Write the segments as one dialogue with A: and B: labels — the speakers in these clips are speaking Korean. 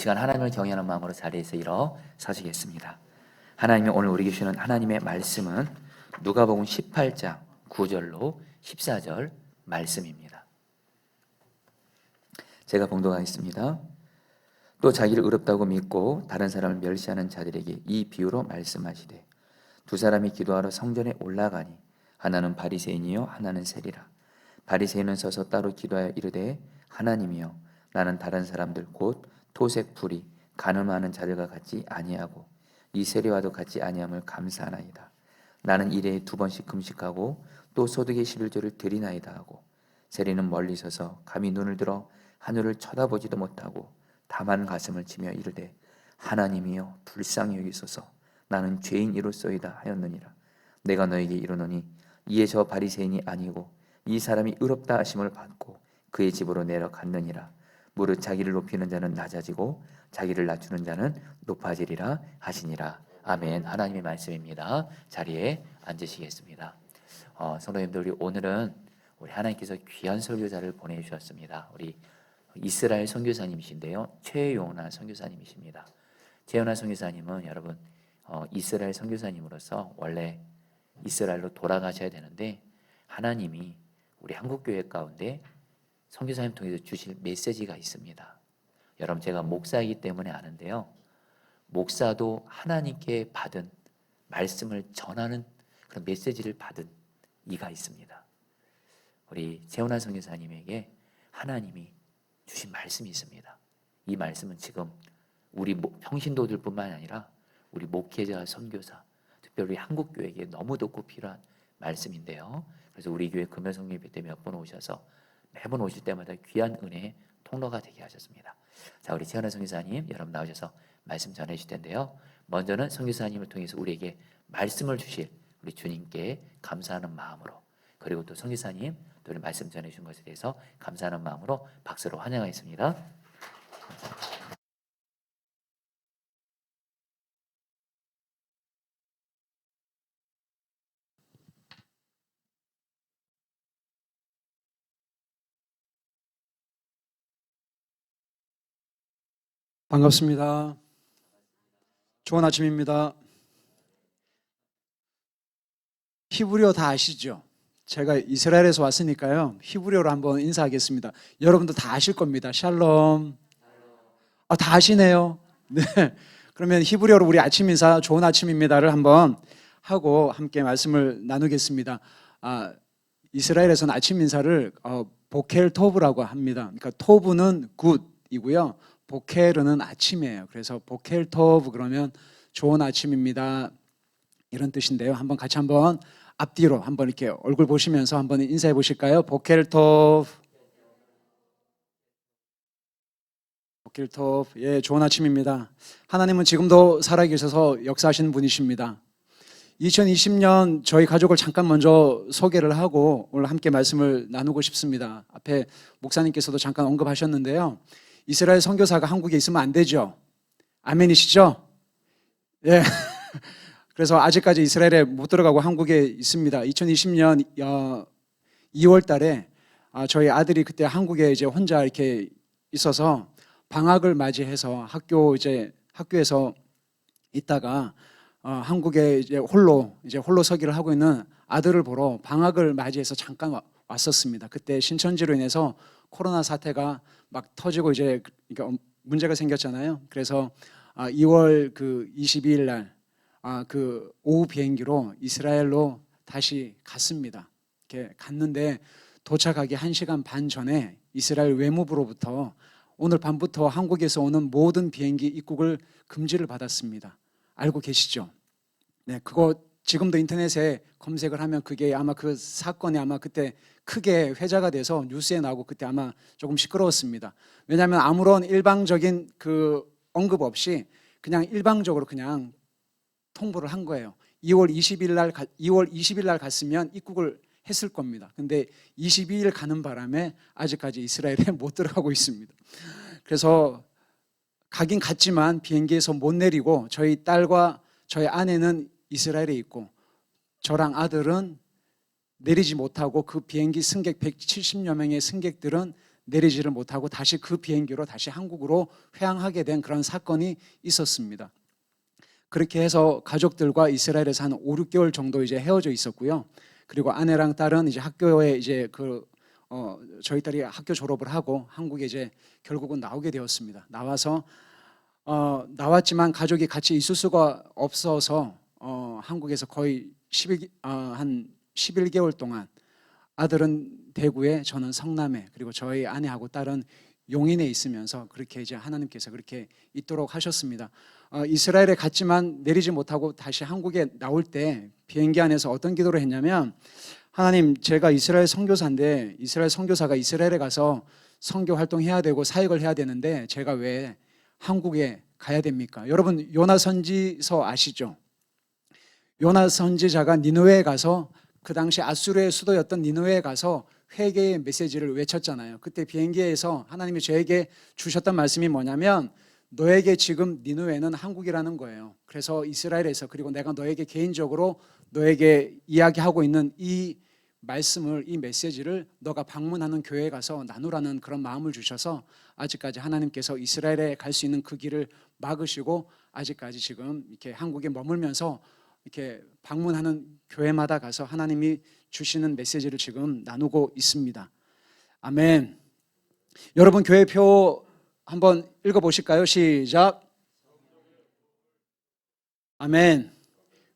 A: 시간 하나님을 경외하는 마음으로 자리에서 일어서시겠습니다. 하나님이 오늘 우리에게 주시는 하나님의 말씀은 누가복음 18장 9절로 14절 말씀입니다. 제가 봉독하겠습니다. 또 자기를 의롭다고 믿고 다른 사람을 멸시하는 자들에게 이 비유로 말씀하시되 두 사람이 기도하러 성전에 올라가니 하나는 바리새인이요 하나는 세리라. 바리새인은 서서 따로 기도하여 이르되 하나님이여 나는 다른 사람들 곧 토색 불이 간음하는 자들과 같지 아니하고 이 세리와도 같지 아니함을 감사하나이다. 나는 일에 2번씩 금식하고 또 소득의 11조를 드리나이다 하고 세리는 멀리 서서 감히 눈을 들어 하늘을 쳐다보지도 못하고 다만 가슴을 치며 이르되 하나님이여 불쌍히 여기소서 나는 죄인이로소이다 하였느니라. 내가 너에게 이르노니 이에 저 바리새인이 아니고 이 사람이 의롭다 하심을 받고 그의 집으로 내려갔느니라. 무릇 자기를 높이는 자는 낮아지고 자기를 낮추는 자는 높아지리라 하시니라. 아멘. 하나님의 말씀입니다. 자리에 앉으시겠습니다. 성도님들, 우리 오늘은 우리 하나님께서 귀한 설교자를 보내주셨습니다. 우리 이스라엘 선교사님이신데요, 최요나 선교사님이십니다. 최요나 선교사님은 여러분 이스라엘 선교사님으로서 원래 이스라엘로 돌아가셔야 되는데 하나님이 우리 한국교회 가운데 선교사님 통해서 주실 메시지가 있습니다. 여러분, 제가 목사이기 때문에 아는데요, 목사도 하나님께 받은 말씀을 전하는 그런 메시지를 받은 이가 있습니다. 우리 최원환 선교사님에게 하나님이 주신 말씀이 있습니다. 이 말씀은 지금 우리 평신도들뿐만 아니라 우리 목회자, 선교사, 특별히 한국교회에게 너무도 꼭 필요한 말씀인데요. 그래서 우리 교회 금요성예배 때 몇 번 오셔서 매번 오실 때마다 귀한 은혜의 통로가 되게 하셨습니다. 자, 우리 최원환 선교사님 여러분 나오셔서 말씀 전해 주실 텐데요, 먼저는 선교사님을 통해서 우리에게 말씀을 주실 우리 주님께 감사하는 마음으로, 그리고 또 선교사님 또 말씀 전해 주신 것에 대해서 감사하는 마음으로 박수로 환영하겠습니다. 감사합니다.
B: 반갑습니다. 좋은 아침입니다. 히브리어 다 아시죠? 제가 이스라엘에서 왔으니까요, 히브리어로 한번 인사하겠습니다. 여러분도 다 아실 겁니다. 샬롬. 다 아시네요. 네. 그러면 히브리어로 우리 아침 인사, 좋은 아침입니다를 한번 하고 함께 말씀을 나누겠습니다. 이스라엘에서는 아침 인사를 보켈 토브라고 합니다. 그러니까 토브는 굿이고요, 보켈은 아침이에요. 그래서 보켈 토브 그러면 좋은 아침입니다 이런 뜻인데요. 한번 같이 한번 앞뒤로 한번 이렇게 얼굴 보시면서 한번 인사해 보실까요? 보켈 토브. 보켈 토브. 예, 좋은 아침입니다. 하나님은 지금도 살아계셔서 역사하시는 분이십니다. 2020년 저희 가족을 잠깐 먼저 소개를 하고 오늘 함께 말씀을 나누고 싶습니다. 앞에 목사님께서도 잠깐 언급하셨는데요, 이스라엘 선교사가 한국에 있으면 안 되죠. 아멘이시죠? 예. 그래서 아직까지 이스라엘에 못 들어가고 한국에 있습니다. 2020년 2월 달에 저희 아들이 그때 한국에 이제 혼자 이렇게 있어서 방학을 맞이해서 학교에서 있다가 한국에 이제 홀로 서기를 하고 있는 아들을 보러 방학을 맞이해서 잠깐 왔었습니다. 그때 신천지로 인해서 코로나 사태가 막 터지고 이제 그러니까 문제가 생겼잖아요. 그래서 2월 22일 날 그 오후 비행기로 이스라엘로 다시 갔습니다. 이렇게 갔는데 도착하기 1시간 반 전에 이스라엘 외무부로부터 오늘 밤부터 한국에서 오는 모든 비행기 입국을 금지를 받았습니다. 알고 계시죠? 네, 그거 지금도 인터넷에 검색을 하면 그게 아마 그 사건이 아마 그때 크게 회자가 돼서 뉴스에 나오고 그때 아마 조금 시끄러웠습니다. 왜냐하면 아무런 일방적인 그 언급 없이 그냥 일방적으로 그냥 통보를 한 거예요. 2월 20일 날 갔으면 입국을 했을 겁니다. 근데 22일 가는 바람에 아직까지 이스라엘에 못 들어가고 있습니다. 그래서 가긴 갔지만 비행기에서 못 내리고 저희 딸과 저희 아내는 이스라엘에 있고 저랑 아들은 내리지 못하고 그 비행기 승객 170여 명의 승객들은 내리지를 못하고 다시 그 비행기로 다시 한국으로 회항하게 된 그런 사건이 있었습니다. 그렇게 해서 가족들과 이스라엘에서 한 5, 6개월 정도 이제 헤어져 있었고요. 그리고 아내랑 딸은 이제 학교에 이제 저희 딸이 학교 졸업을 하고 한국에 이제 결국은 나오게 되었습니다. 나왔지만 가족이 같이 있을 수가 없어서 한국에서 거의 한 11개월 동안 아들은 대구에, 저는 성남에, 그리고 저희 아내하고 딸은 용인에 있으면서 그렇게 이제 하나님께서 그렇게 있도록 하셨습니다. 이스라엘에 갔지만 내리지 못하고 다시 한국에 나올 때 비행기 안에서 어떤 기도를 했냐면, 하나님, 제가 이스라엘 선교사인데 이스라엘 선교사가 이스라엘에 가서 선교 활동해야 되고 사역을 해야 되는데 제가 왜 한국에 가야 됩니까? 여러분 요나 선지서 아시죠? 요나 선지자가 니느웨에 가서 그 당시 아수르의 수도였던 니느웨에 가서 회개의 메시지를 외쳤잖아요. 그때 비행기에서 하나님이 저에게 주셨던 말씀이 뭐냐면, 너에게 지금 니느웨는 한국이라는 거예요. 그래서 이스라엘에서, 그리고 내가 너에게 개인적으로 너에게 이야기하고 있는 이 말씀을, 이 메시지를 너가 방문하는 교회에 가서 나누라는 그런 마음을 주셔서 아직까지 하나님께서 이스라엘에 갈 수 있는 그 길을 막으시고 아직까지 지금 이렇게 한국에 머물면서 이렇게 방문하는 교회마다 가서 하나님이 주시는 메시지를 지금 나누고 있습니다. 아멘. 여러분 교회표 한번 읽어보실까요? 시작. 아멘.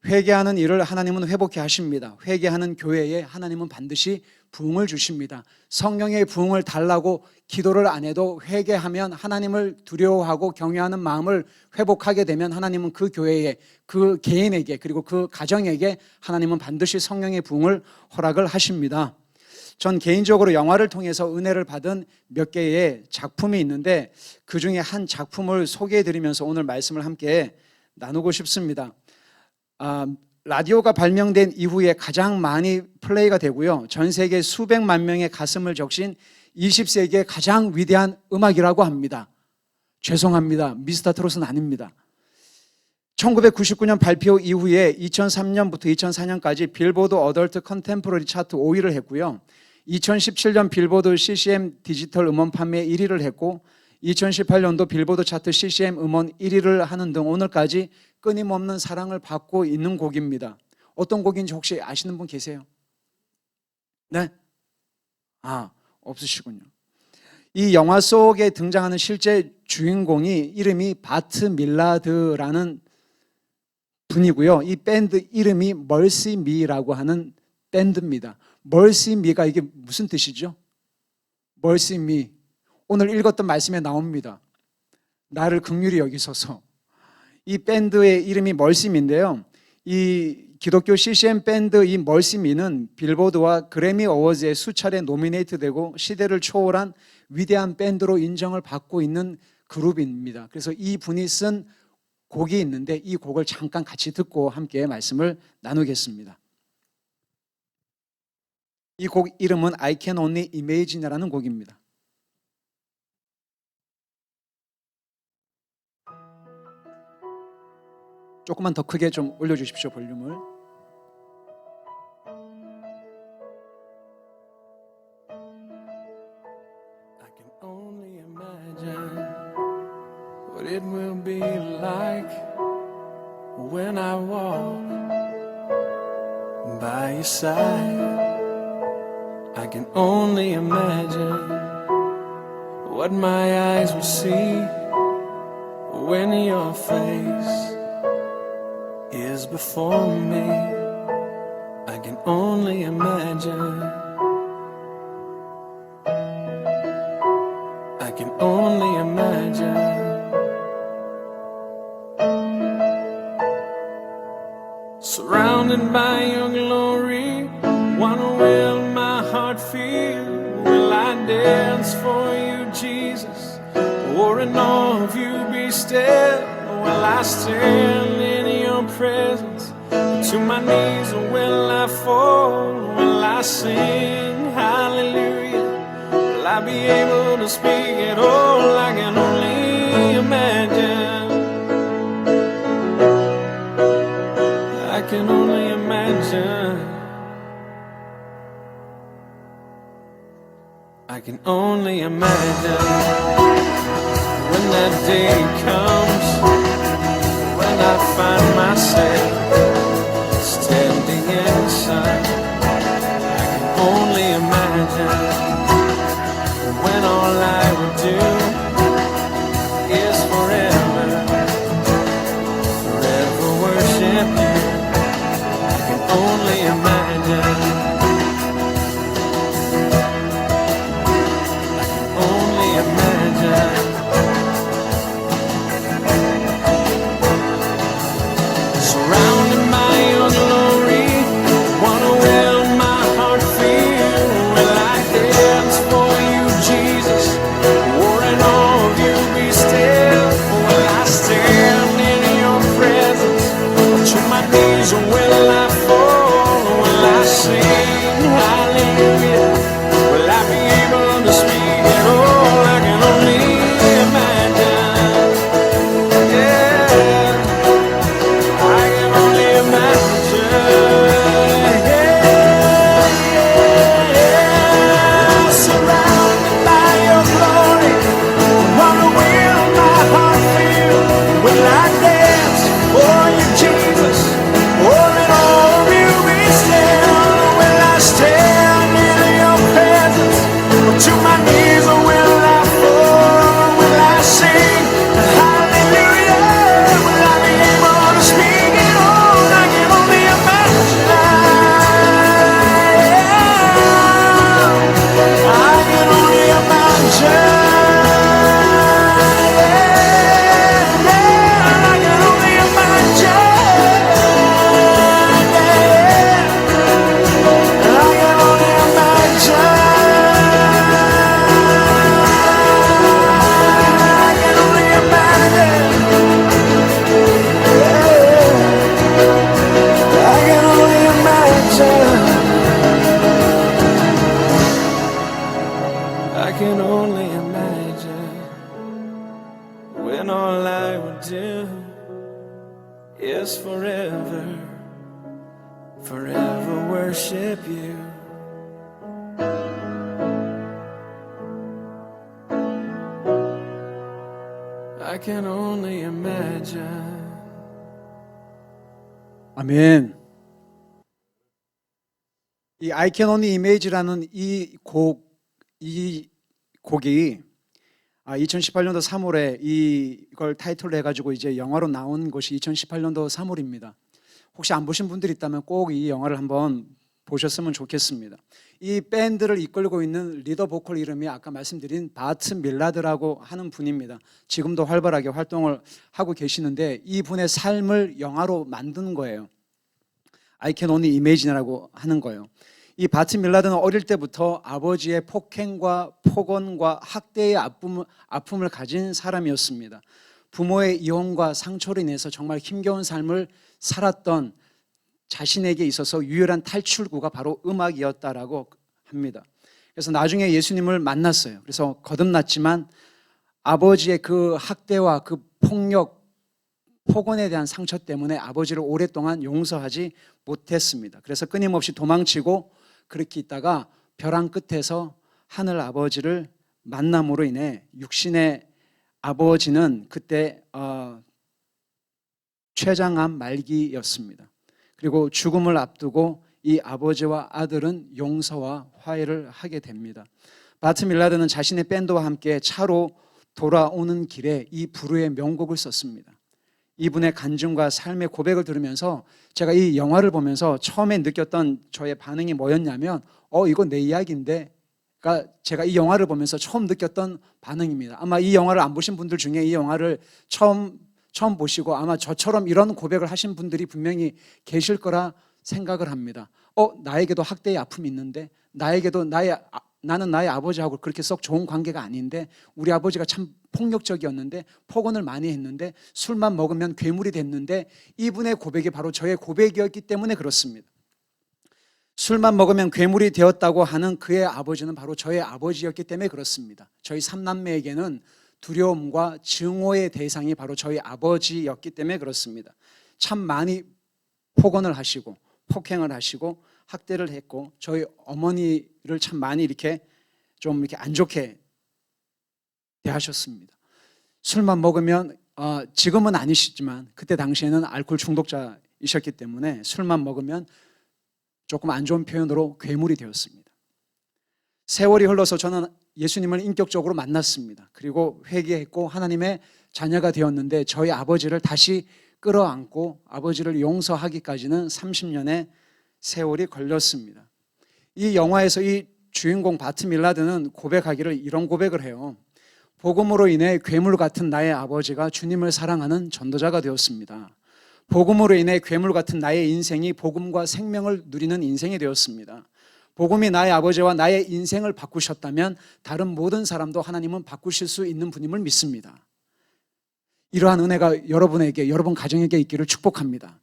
B: 회개하는 일을 하나님은 회복케 하십니다. 회개하는 교회에 하나님은 반드시 부흥을 주십니다. 성령의 부흥을 달라고 기도를 안 해도 회개하면, 하나님을 두려워하고 경외하는 마음을 회복하게 되면 하나님은 그 교회에, 그 개인에게, 그리고 그 가정에게 하나님은 반드시 성령의 부흥을 허락을 하십니다. 전 개인적으로 영화를 통해서 은혜를 받은 몇 개의 작품이 있는데 그 중에 한 작품을 소개해 드리면서 오늘 말씀을 함께 나누고 싶습니다. 라디오가 발명된 이후에 가장 많이 플레이가 되고요, 전 세계 수백만 명의 가슴을 적신 20세기의 가장 위대한 음악이라고 합니다. 죄송합니다, 미스터 트롯은 아닙니다. 1999년 발표 이후에 2003년부터 2004년까지 빌보드 어덜트 컨템포러리 차트 5위를 했고요, 2017년 빌보드 CCM 디지털 음원 판매 1위를 했고, 2018년도 빌보드 차트 CCM 음원 1위를 하는 등 오늘까지 끊임없는 사랑을 받고 있는 곡입니다. 어떤 곡인지 혹시 아시는 분 계세요? 네? 없으시군요. 이 영화 속에 등장하는 실제 주인공이 이름이 바트 밀라드라는 분이고요, 이 밴드 이름이 멀시 미라고 하는 밴드입니다. 멀시 미가 이게 무슨 뜻이죠? 멀시 미, 오늘 읽었던 말씀에 나옵니다. 나를 긍휼히 여기소서. 이 밴드의 이름이 멀시미인데요, 이 기독교 CCM 밴드 이 멀시미는 빌보드와 그래미 어워즈에 수차례 노미네이트되고 시대를 초월한 위대한 밴드로 인정을 받고 있는 그룹입니다. 그래서 이 분이 쓴 곡이 있는데 이 곡을 잠깐 같이 듣고 함께 말씀을 나누겠습니다. 이 곡 이름은 I Can Only Imagine이라는 곡입니다. 조금만 더 크게 좀 올려주십시오, 볼륨을.
C: I can only imagine what it will be like when I walk by your side. I can only imagine what my eyes will see when your face is before me. I can only imagine. I can only imagine. Surrounded by your glory, what will my heart feel? Will I dance for you, Jesus? Or in awe of you be still? Will I stand in your presence? To my knees or will I fall? Will I sing hallelujah? Will I be able to speak at all? I can only imagine. I can only imagine. I can only imagine when that day comes, when I find myself standing inside. I can only imagine when all I would do is forever, forever worship you. I can only imagine. Only imagine. Surrounded by your glory, wanna will my heart feel. Will I dance for you, Jesus? Or in all of you be still? Will I stand in your presence? Or to my knees, or will I fall? Will I sing hallelujah? Will I be able to speak at all? I can only imagine. Yeah, I can only imagine. Yeah, surrounded by your glory, wonder will my heart feel? Will I dance for you, Jesus? Or in all of you be still? Will I stand in your presence? Or to my knees, or will I fall? Will I sing hallelujah? Will I be able to speak it all? I can only imagine. I can only imagine. I can only imagine. I can only imagine. I can only imagine. I can only imagine. I can only imagine when all I would do is forever, forever worship you. I can only imagine.
B: 아멘. 이 I Can Only Image라는 이 곡이 2018년도 3월에 이걸 타이틀로 해가지고 이제 영화로 나온 것이 2018년도 3월입니다. 혹시 안 보신 분들이 있다면 꼭 이 영화를 한번 보셨으면 좋겠습니다. 이 밴드를 이끌고 있는 리더 보컬 이름이 아까 말씀드린 바트 밀라드라고 하는 분입니다. 지금도 활발하게 활동을 하고 계시는데 이 분의 삶을 영화로 만든 거예요. I Can Only Imagine라고 하는 거예요. 이 바트 밀라드는 어릴 때부터 아버지의 폭행과 폭언과 학대의 아픔을 가진 사람이었습니다. 부모의 이혼과 상처로 인해서 정말 힘겨운 삶을 살았던 자신에게 있어서 유일한 탈출구가 바로 음악이었다라고 합니다. 그래서 나중에 예수님을 만났어요. 그래서 거듭났지만 아버지의 그 학대와 그 폭력, 폭언에 대한 상처 때문에 아버지를 오랫동안 용서하지 못했습니다. 그래서 끊임없이 도망치고 그렇게 있다가 벼랑 끝에서 하늘 아버지를 만남으로 인해 육신의 아버지는 그때 췌장암 말기였습니다. 그리고 죽음을 앞두고 이 아버지와 아들은 용서와 화해를 하게 됩니다. 바트 밀라드는 자신의 밴드와 함께 차로 돌아오는 길에 이 불후의 명곡을 썼습니다. 이분의 간증과 삶의 고백을 들으면서 제가 이 영화를 보면서 처음에 느꼈던 저의 반응이 뭐였냐면 이거 내 이야기인데, 그러니까 제가 이 영화를 보면서 처음 느꼈던 반응입니다. 아마 이 영화를 안 보신 분들 중에 이 영화를 처음 보시고 아마 저처럼 이런 고백을 하신 분들이 분명히 계실 거라 생각을 합니다. 나에게도 학대의 아픔이 있는데, 나에게도 나는 나의 아버지하고 그렇게 썩 좋은 관계가 아닌데, 우리 아버지가 참 폭력적이었는데, 폭언을 많이 했는데, 술만 먹으면 괴물이 됐는데, 이분의 고백이 바로 저의 고백이었기 때문에 그렇습니다. 술만 먹으면 괴물이 되었다고 하는 그의 아버지는 바로 저의 아버지였기 때문에 그렇습니다. 저희 삼남매에게는 두려움과 증오의 대상이 바로 저희 아버지였기 때문에 그렇습니다. 참 많이 폭언을 하시고 폭행을 하시고 학대를 했고 저희 어머니를 참 많이 이렇게 좀 이렇게 안 좋게 대하셨습니다. 술만 먹으면 지금은 아니시지만 그때 당시에는 알코올 중독자이셨기 때문에 술만 먹으면 조금 안 좋은 표현으로 괴물이 되었습니다. 세월이 흘러서 저는 예수님을 인격적으로 만났습니다. 그리고 회개했고 하나님의 자녀가 되었는데 저희 아버지를 다시 끌어안고 아버지를 용서하기까지는 30년의 세월이 걸렸습니다. 이 영화에서 이 주인공 바트 밀라드는 고백하기를 이런 고백을 해요. 복음으로 인해 괴물 같은 나의 아버지가 주님을 사랑하는 전도자가 되었습니다. 복음으로 인해 괴물 같은 나의 인생이 복음과 생명을 누리는 인생이 되었습니다. 복음이 나의 아버지와 나의 인생을 바꾸셨다면 다른 모든 사람도 하나님은 바꾸실 수 있는 분임을 믿습니다. 이러한 은혜가 여러분에게, 여러분 가정에게 있기를 축복합니다.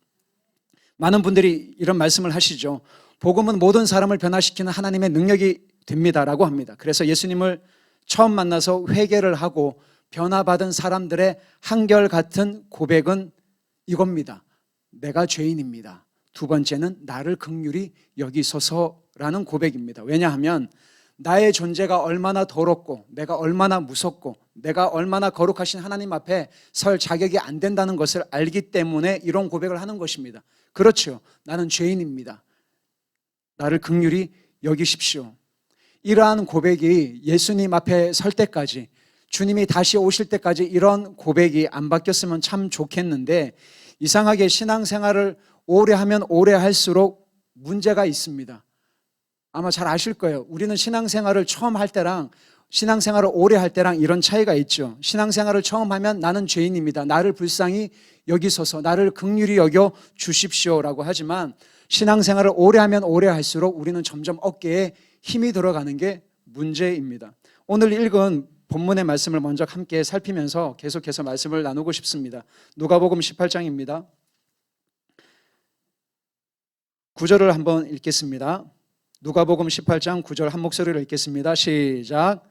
B: 많은 분들이 이런 말씀을 하시죠. 복음은 모든 사람을 변화시키는 하나님의 능력이 됩니다라고 합니다. 그래서 예수님을 처음 만나서 회개를 하고 변화받은 사람들의 한결같은 고백은 이겁니다. 내가 죄인입니다. 두 번째는 나를 긍휼히 여기소서라는 고백입니다. 왜냐하면 나의 존재가 얼마나 더럽고 내가 얼마나 무섭고 내가 얼마나 거룩하신 하나님 앞에 설 자격이 안 된다는 것을 알기 때문에 이런 고백을 하는 것입니다. 그렇죠. 나는 죄인입니다. 나를 긍휼히 여기십시오. 이러한 고백이 예수님 앞에 설 때까지, 주님이 다시 오실 때까지 이런 고백이 안 바뀌었으면 참 좋겠는데, 이상하게 신앙생활을 오래 하면 오래 할수록 문제가 있습니다. 아마 잘 아실 거예요. 우리는 신앙생활을 처음 할 때랑 신앙생활을 오래 할 때랑 이런 차이가 있죠. 신앙생활을 처음 하면 나는 죄인입니다. 나를 불쌍히 여기소서, 나를 긍휼히 여겨 주십시오라고 하지만 신앙생활을 오래 하면 오래 할수록 우리는 점점 어깨에 힘이 들어가는 게 문제입니다. 오늘 읽은 본문의 말씀을 먼저 함께 살피면서 계속해서 말씀을 나누고 싶습니다. 누가복음 18장입니다. 9절을 한번 읽겠습니다. 누가복음 18장 9절 한 목소리로 읽겠습니다. 시작.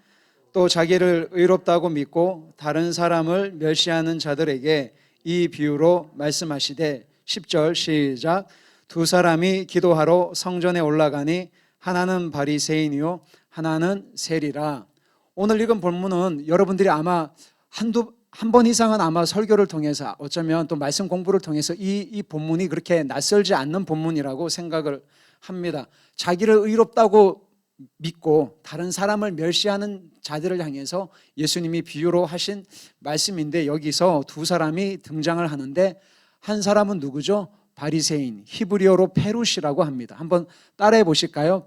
B: 또 자기를 의롭다고 믿고 다른 사람을 멸시하는 자들에게 이 비유로 말씀하시되 10절 시작. 두 사람이 기도하러 성전에 올라가니 하나는 바리새인이요 하나는 세리라. 오늘 읽은 본문은 여러분들이 아마 한 번 이상은 아마 설교를 통해서 어쩌면 또 말씀 공부를 통해서 이 본문이 그렇게 낯설지 않는 본문이라고 생각을 합니다. 자기를 의롭다고 믿고 다른 사람을 멸시하는 자들을 향해서 예수님이 비유로 하신 말씀인데, 여기서 두 사람이 등장을 하는데 한 사람은 누구죠? 바리새인, 히브리어로 페루시라고 합니다. 한번 따라해 보실까요?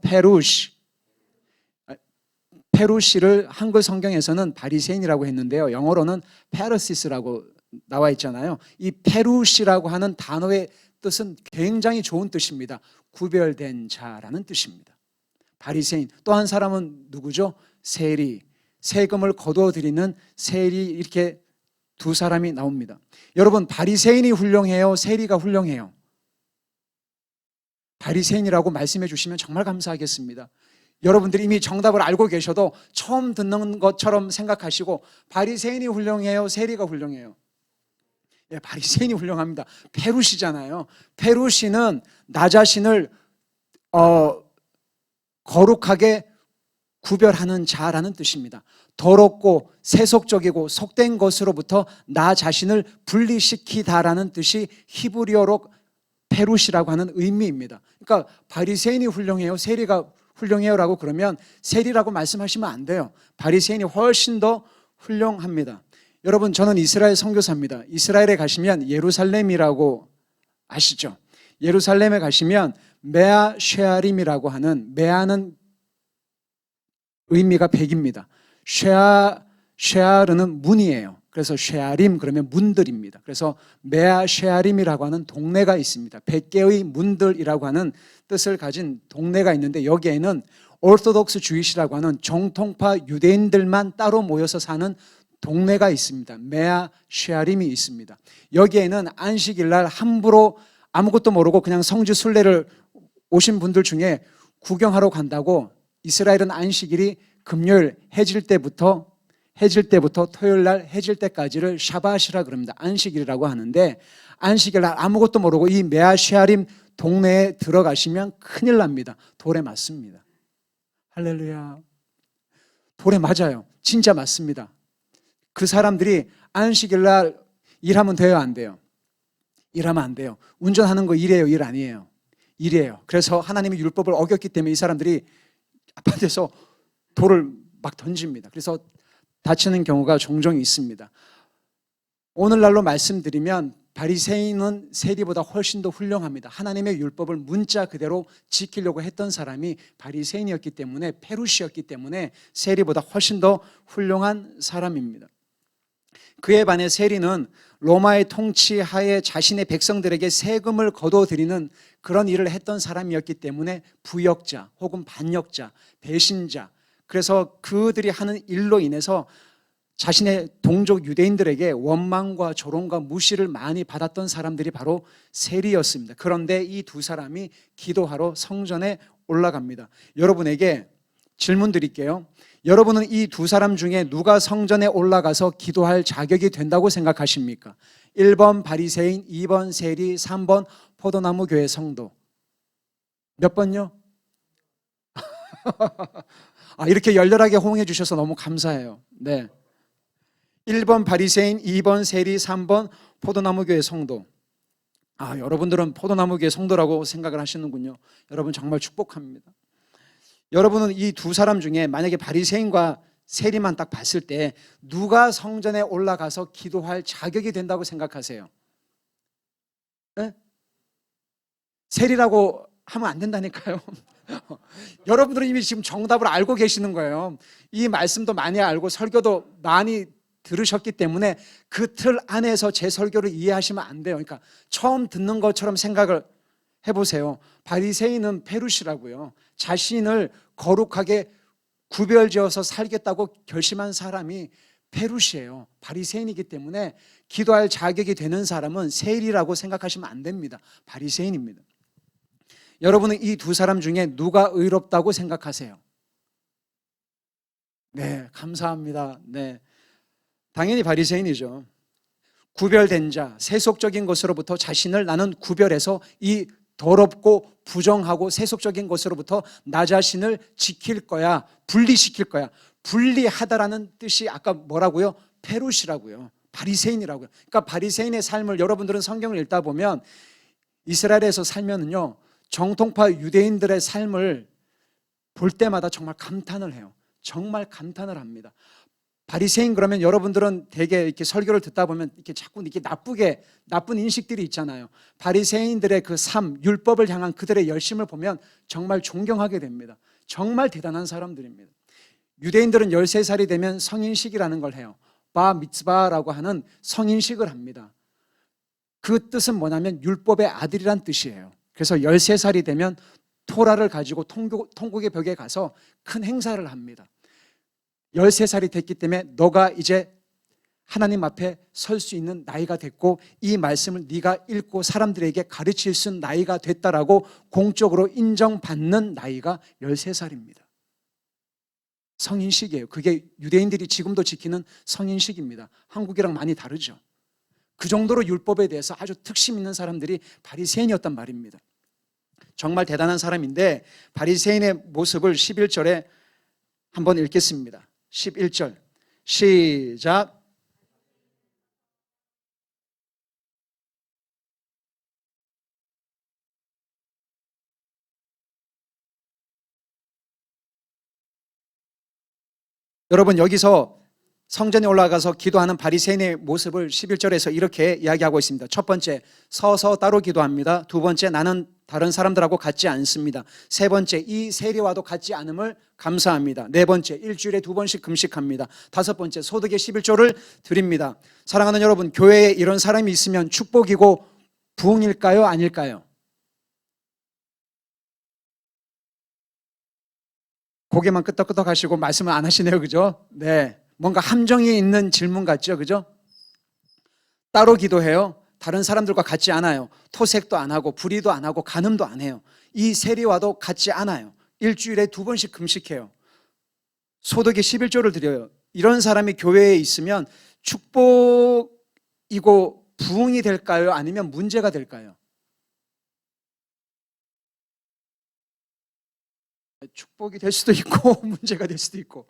B: 페루시를 한글 성경에서는 바리새인이라고 했는데요, 영어로는 페르시스라고 나와 있잖아요. 이 페루시라고 하는 단어의 뜻은 굉장히 좋은 뜻입니다. 구별된 자라는 뜻입니다. 바리새인. 또 한 사람은 누구죠? 세리, 세금을 거두어들이는 세리. 이렇게 두 사람이 나옵니다. 여러분, 바리새인이 훌륭해요? 세리가 훌륭해요? 바리새인이라고 말씀해 주시면 정말 감사하겠습니다. 여러분들이 이미 정답을 알고 계셔도 처음 듣는 것처럼 생각하시고, 바리새인이 훌륭해요? 세리가 훌륭해요? 예, 바리새인이 훌륭합니다. 페루시잖아요. 페루시는 나 자신을 거룩하게 구별하는 자라는 뜻입니다. 더럽고 세속적이고 속된 것으로부터 나 자신을 분리시키다라는 뜻이 히브리어로 페루시라고 하는 의미입니다. 그러니까 바리새인이 훌륭해요? 세리가 훌륭해요라고 그러면 세리라고 말씀하시면 안 돼요. 바리새인이 훨씬 더 훌륭합니다. 여러분, 저는 이스라엘 선교사입니다. 이스라엘에 가시면 예루살렘이라고 아시죠? 예루살렘에 가시면 메아 쉐아림이라고 하는, 메아는 의미가 백입니다. 쉐아르는 문이에요. 그래서 쉐아림 그러면 문들입니다. 그래서 메아 쉐아림이라고 하는 동네가 있습니다. 100개의 문들이라고 하는 뜻을 가진 동네가 있는데, 여기에는 오르토독스 주이시라고 하는 정통파 유대인들만 따로 모여서 사는 동네가 있습니다. 메아 쉐아림이 있습니다. 여기에는 안식일날 함부로 아무것도 모르고 그냥 성지 순례를 오신 분들 중에 구경하러 간다고, 이스라엘은 안식일이 금요일 해질 때부터 토요일 날 해질 때까지를 샤밧이라 그럽니다. 안식일이라고 하는데, 안식일 날 아무것도 모르고 이 메아 쉐아림 동네에 들어가시면 큰일 납니다. 돌에 맞습니다. 할렐루야. 볼에 맞아요. 진짜 맞습니다. 그 사람들이 안식일 날 일하면 돼요, 안 돼요? 일하면 안 돼요. 운전하는 거 일이에요, 일 아니에요? 일이에요. 그래서 하나님의 율법을 어겼기 때문에 이 사람들이 아파트에서 돌을 막 던집니다. 그래서 다치는 경우가 종종 있습니다. 오늘날로 말씀드리면 바리새인은 세리보다 훨씬 더 훌륭합니다. 하나님의 율법을 문자 그대로 지키려고 했던 사람이 바리새인이었기 때문에, 페루시였기 때문에 세리보다 훨씬 더 훌륭한 사람입니다. 그에 반해 세리는 로마의 통치 하에 자신의 백성들에게 세금을 거둬들이는 그런 일을 했던 사람이었기 때문에 부역자 혹은 반역자, 배신자, 그래서 그들이 하는 일로 인해서 자신의 동족 유대인들에게 원망과 조롱과 무시를 많이 받았던 사람들이 바로 세리였습니다. 그런데 이 두 사람이 기도하러 성전에 올라갑니다. 여러분에게 질문 드릴게요. 여러분은 이 두 사람 중에 누가 성전에 올라가서 기도할 자격이 된다고 생각하십니까? 1번 바리새인, 2번 세리, 3번 포도나무 교회 성도. 몇 번요? 이렇게 열렬하게 호응해 주셔서 너무 감사해요. 네. 1번 바리새인, 2번 세리, 3번 포도나무 교회 성도. 여러분들은 포도나무 교회 성도라고 생각을 하시는군요. 여러분 정말 축복합니다. 여러분은 이 두 사람 중에 만약에 바리새인과 세리만 딱 봤을 때 누가 성전에 올라가서 기도할 자격이 된다고 생각하세요? 네? 세리라고 하면 안 된다니까요. 여러분들은 이미 지금 정답을 알고 계시는 거예요. 이 말씀도 많이 알고 설교도 많이 들으셨기 때문에 그 틀 안에서 제 설교를 이해하시면 안 돼요. 그러니까 처음 듣는 것처럼 생각을 해보세요. 바리새인은 페루시라고요. 자신을 거룩하게 구별지어서 살겠다고 결심한 사람이 페루시예요. 바리새인이기 때문에 기도할 자격이 되는 사람은 세리라고 생각하시면 안 됩니다. 바리새인입니다. 여러분은 이 두 사람 중에 누가 의롭다고 생각하세요? 네, 감사합니다. 네, 당연히 바리새인이죠. 구별된 자, 세속적인 것으로부터 자신을 나는 구별해서 이 더럽고 부정하고 세속적인 것으로부터 나 자신을 지킬 거야, 분리시킬 거야. 분리하다라는 뜻이 아까 뭐라고요? 페루시라고요. 바리새인이라고요. 그러니까 바리새인의 삶을 여러분들은 성경을 읽다 보면 이스라엘에서 살면은요, 정통파 유대인들의 삶을 볼 때마다 정말 감탄을 해요. 정말 감탄을 합니다. 바리새인 그러면 여러분들은 되게 이렇게 설교를 듣다 보면 이렇게 자꾸 이렇게 나쁜 인식들이 있잖아요. 바리새인들의 그 삶, 율법을 향한 그들의 열심을 보면 정말 존경하게 됩니다. 정말 대단한 사람들입니다. 유대인들은 13살이 되면 성인식이라는 걸 해요. 바 미츠바라고 하는 성인식을 합니다. 그 뜻은 뭐냐면 율법의 아들이란 뜻이에요. 그래서 13살이 되면 토라를 가지고 통곡의 벽에 가서 큰 행사를 합니다. 13살이 됐기 때문에 너가 이제 하나님 앞에 설 수 있는 나이가 됐고 이 말씀을 네가 읽고 사람들에게 가르칠 수 있는 나이가 됐다라고 공적으로 인정받는 나이가 13살입니다. 성인식이에요. 그게 유대인들이 지금도 지키는 성인식입니다. 한국이랑 많이 다르죠. 그 정도로 율법에 대해서 아주 특심 있는 사람들이 바리새인이었단 말입니다. 정말 대단한 사람인데 바리새인의 모습을 11절에 한번 읽겠습니다. 11절 시작. 여러분 여기서 성전에 올라가서 기도하는 바리새인의 모습을 11절에서 이렇게 이야기하고 있습니다. 첫 번째, 서서 따로 기도합니다. 두 번째, 나는 다른 사람들하고 같지 않습니다. 세 번째, 이 세리와도 같지 않음을 감사합니다. 네 번째, 일주일에 2번씩 금식합니다. 다섯 번째, 소득의 11조를 드립니다. 사랑하는 여러분, 교회에 이런 사람이 있으면 축복이고 부흥일까요? 아닐까요? 고개만 끄덕끄덕 하시고 말씀을 안 하시네요. 그죠? 네. 뭔가 함정이 있는 질문 같죠? 그죠? 따로 기도해요. 다른 사람들과 같지 않아요. 토색도 안 하고 불의도 안 하고 간음도 안 해요. 이 세리와도 같지 않아요. 일주일에 2번씩 금식해요. 소득의 11조를 드려요. 이런 사람이 교회에 있으면 축복이고 부흥이 될까요? 아니면 문제가 될까요? 축복이 될 수도 있고 문제가 될 수도 있고.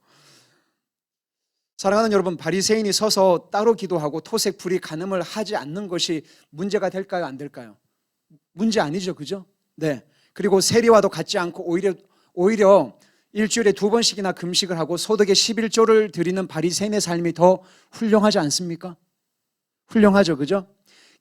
B: 사랑하는 여러분, 바리새인이 서서 따로 기도하고 토색 불이 간음을 하지 않는 것이 문제가 될까요? 안 될까요? 문제 아니죠, 그죠? 네. 그리고 세리와도 같지 않고 오히려 일주일에 2번씩이나 금식을 하고 소득의 11조를 드리는 바리새인의 삶이 더 훌륭하지 않습니까? 훌륭하죠, 그죠?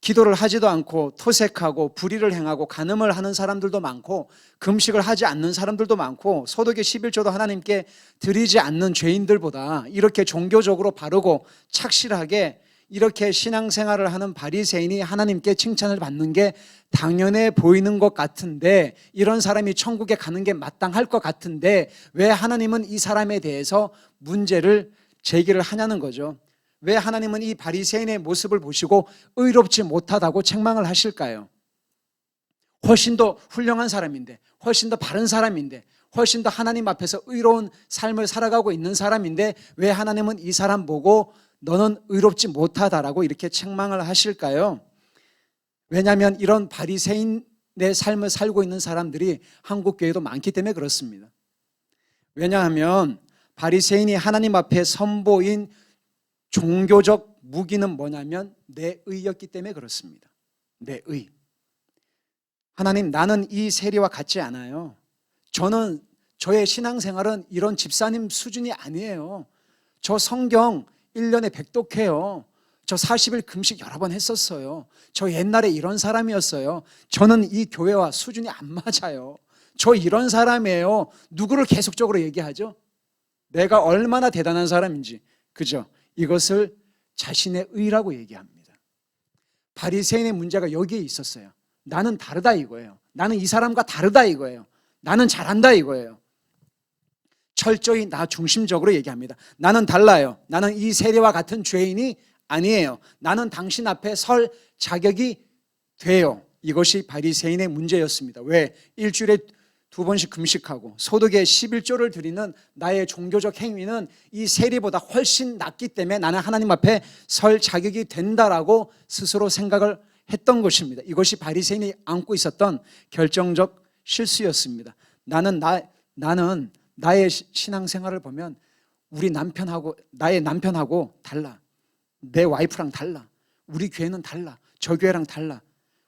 B: 기도를 하지도 않고 토색하고 불의를 행하고 간음을 하는 사람들도 많고 금식을 하지 않는 사람들도 많고 소득의 11조도 하나님께 드리지 않는 죄인들보다 이렇게 종교적으로 바르고 착실하게 이렇게 신앙생활을 하는 바리새인이 하나님께 칭찬을 받는 게 당연해 보이는 것 같은데, 이런 사람이 천국에 가는 게 마땅할 것 같은데 왜 하나님은 이 사람에 대해서 문제를 제기를 하냐는 거죠. 왜 하나님은 이 바리새인의 모습을 보시고 의롭지 못하다고 책망을 하실까요? 훨씬 더 훌륭한 사람인데, 훨씬 더 바른 사람인데, 훨씬 더 하나님 앞에서 의로운 삶을 살아가고 있는 사람인데 왜 하나님은 이 사람 보고 너는 의롭지 못하다라고 이렇게 책망을 하실까요? 왜냐하면 이런 바리새인의 삶을 살고 있는 사람들이 한국 교회도 많기 때문에 그렇습니다. 왜냐하면 바리새인이 하나님 앞에 선보인 종교적 무기는 뭐냐면 내 의였기 때문에 그렇습니다. 내 의. 하나님, 나는 이 세리와 같지 않아요. 저의 신앙생활은 이런 집사님 수준이 아니에요. 저 성경 1년에 100독해요. 저 40일 금식 여러 번 했었어요. 저 옛날에 이런 사람이었어요. 저는 이 교회와 수준이 안 맞아요. 저 이런 사람이에요. 누구를 계속적으로 얘기하죠? 내가 얼마나 대단한 사람인지. 그죠? 이것을 자신의 의라고 얘기합니다. 바리새인의 문제가 여기에 있었어요. 나는 다르다 이거예요. 나는 이 사람과 다르다 이거예요. 나는 잘한다 이거예요. 철저히 나 중심적으로 얘기합니다. 나는 달라요. 나는 이 세리와 같은 죄인이 아니에요. 나는 당신 앞에 설 자격이 돼요. 이것이 바리새인의 문제였습니다. 왜? 일주일에 2번씩 금식하고 소득의 11조를 드리는 나의 종교적 행위는 이 세리보다 훨씬 낫기 때문에 나는 하나님 앞에 설 자격이 된다라고 스스로 생각을 했던 것입니다. 이것이 바리새인이 안고 있었던 결정적 실수였습니다. 나는 나의 신앙생활을 보면 나의 남편하고 달라. 내 와이프랑 달라. 우리 교회는 달라. 저 교회랑 달라.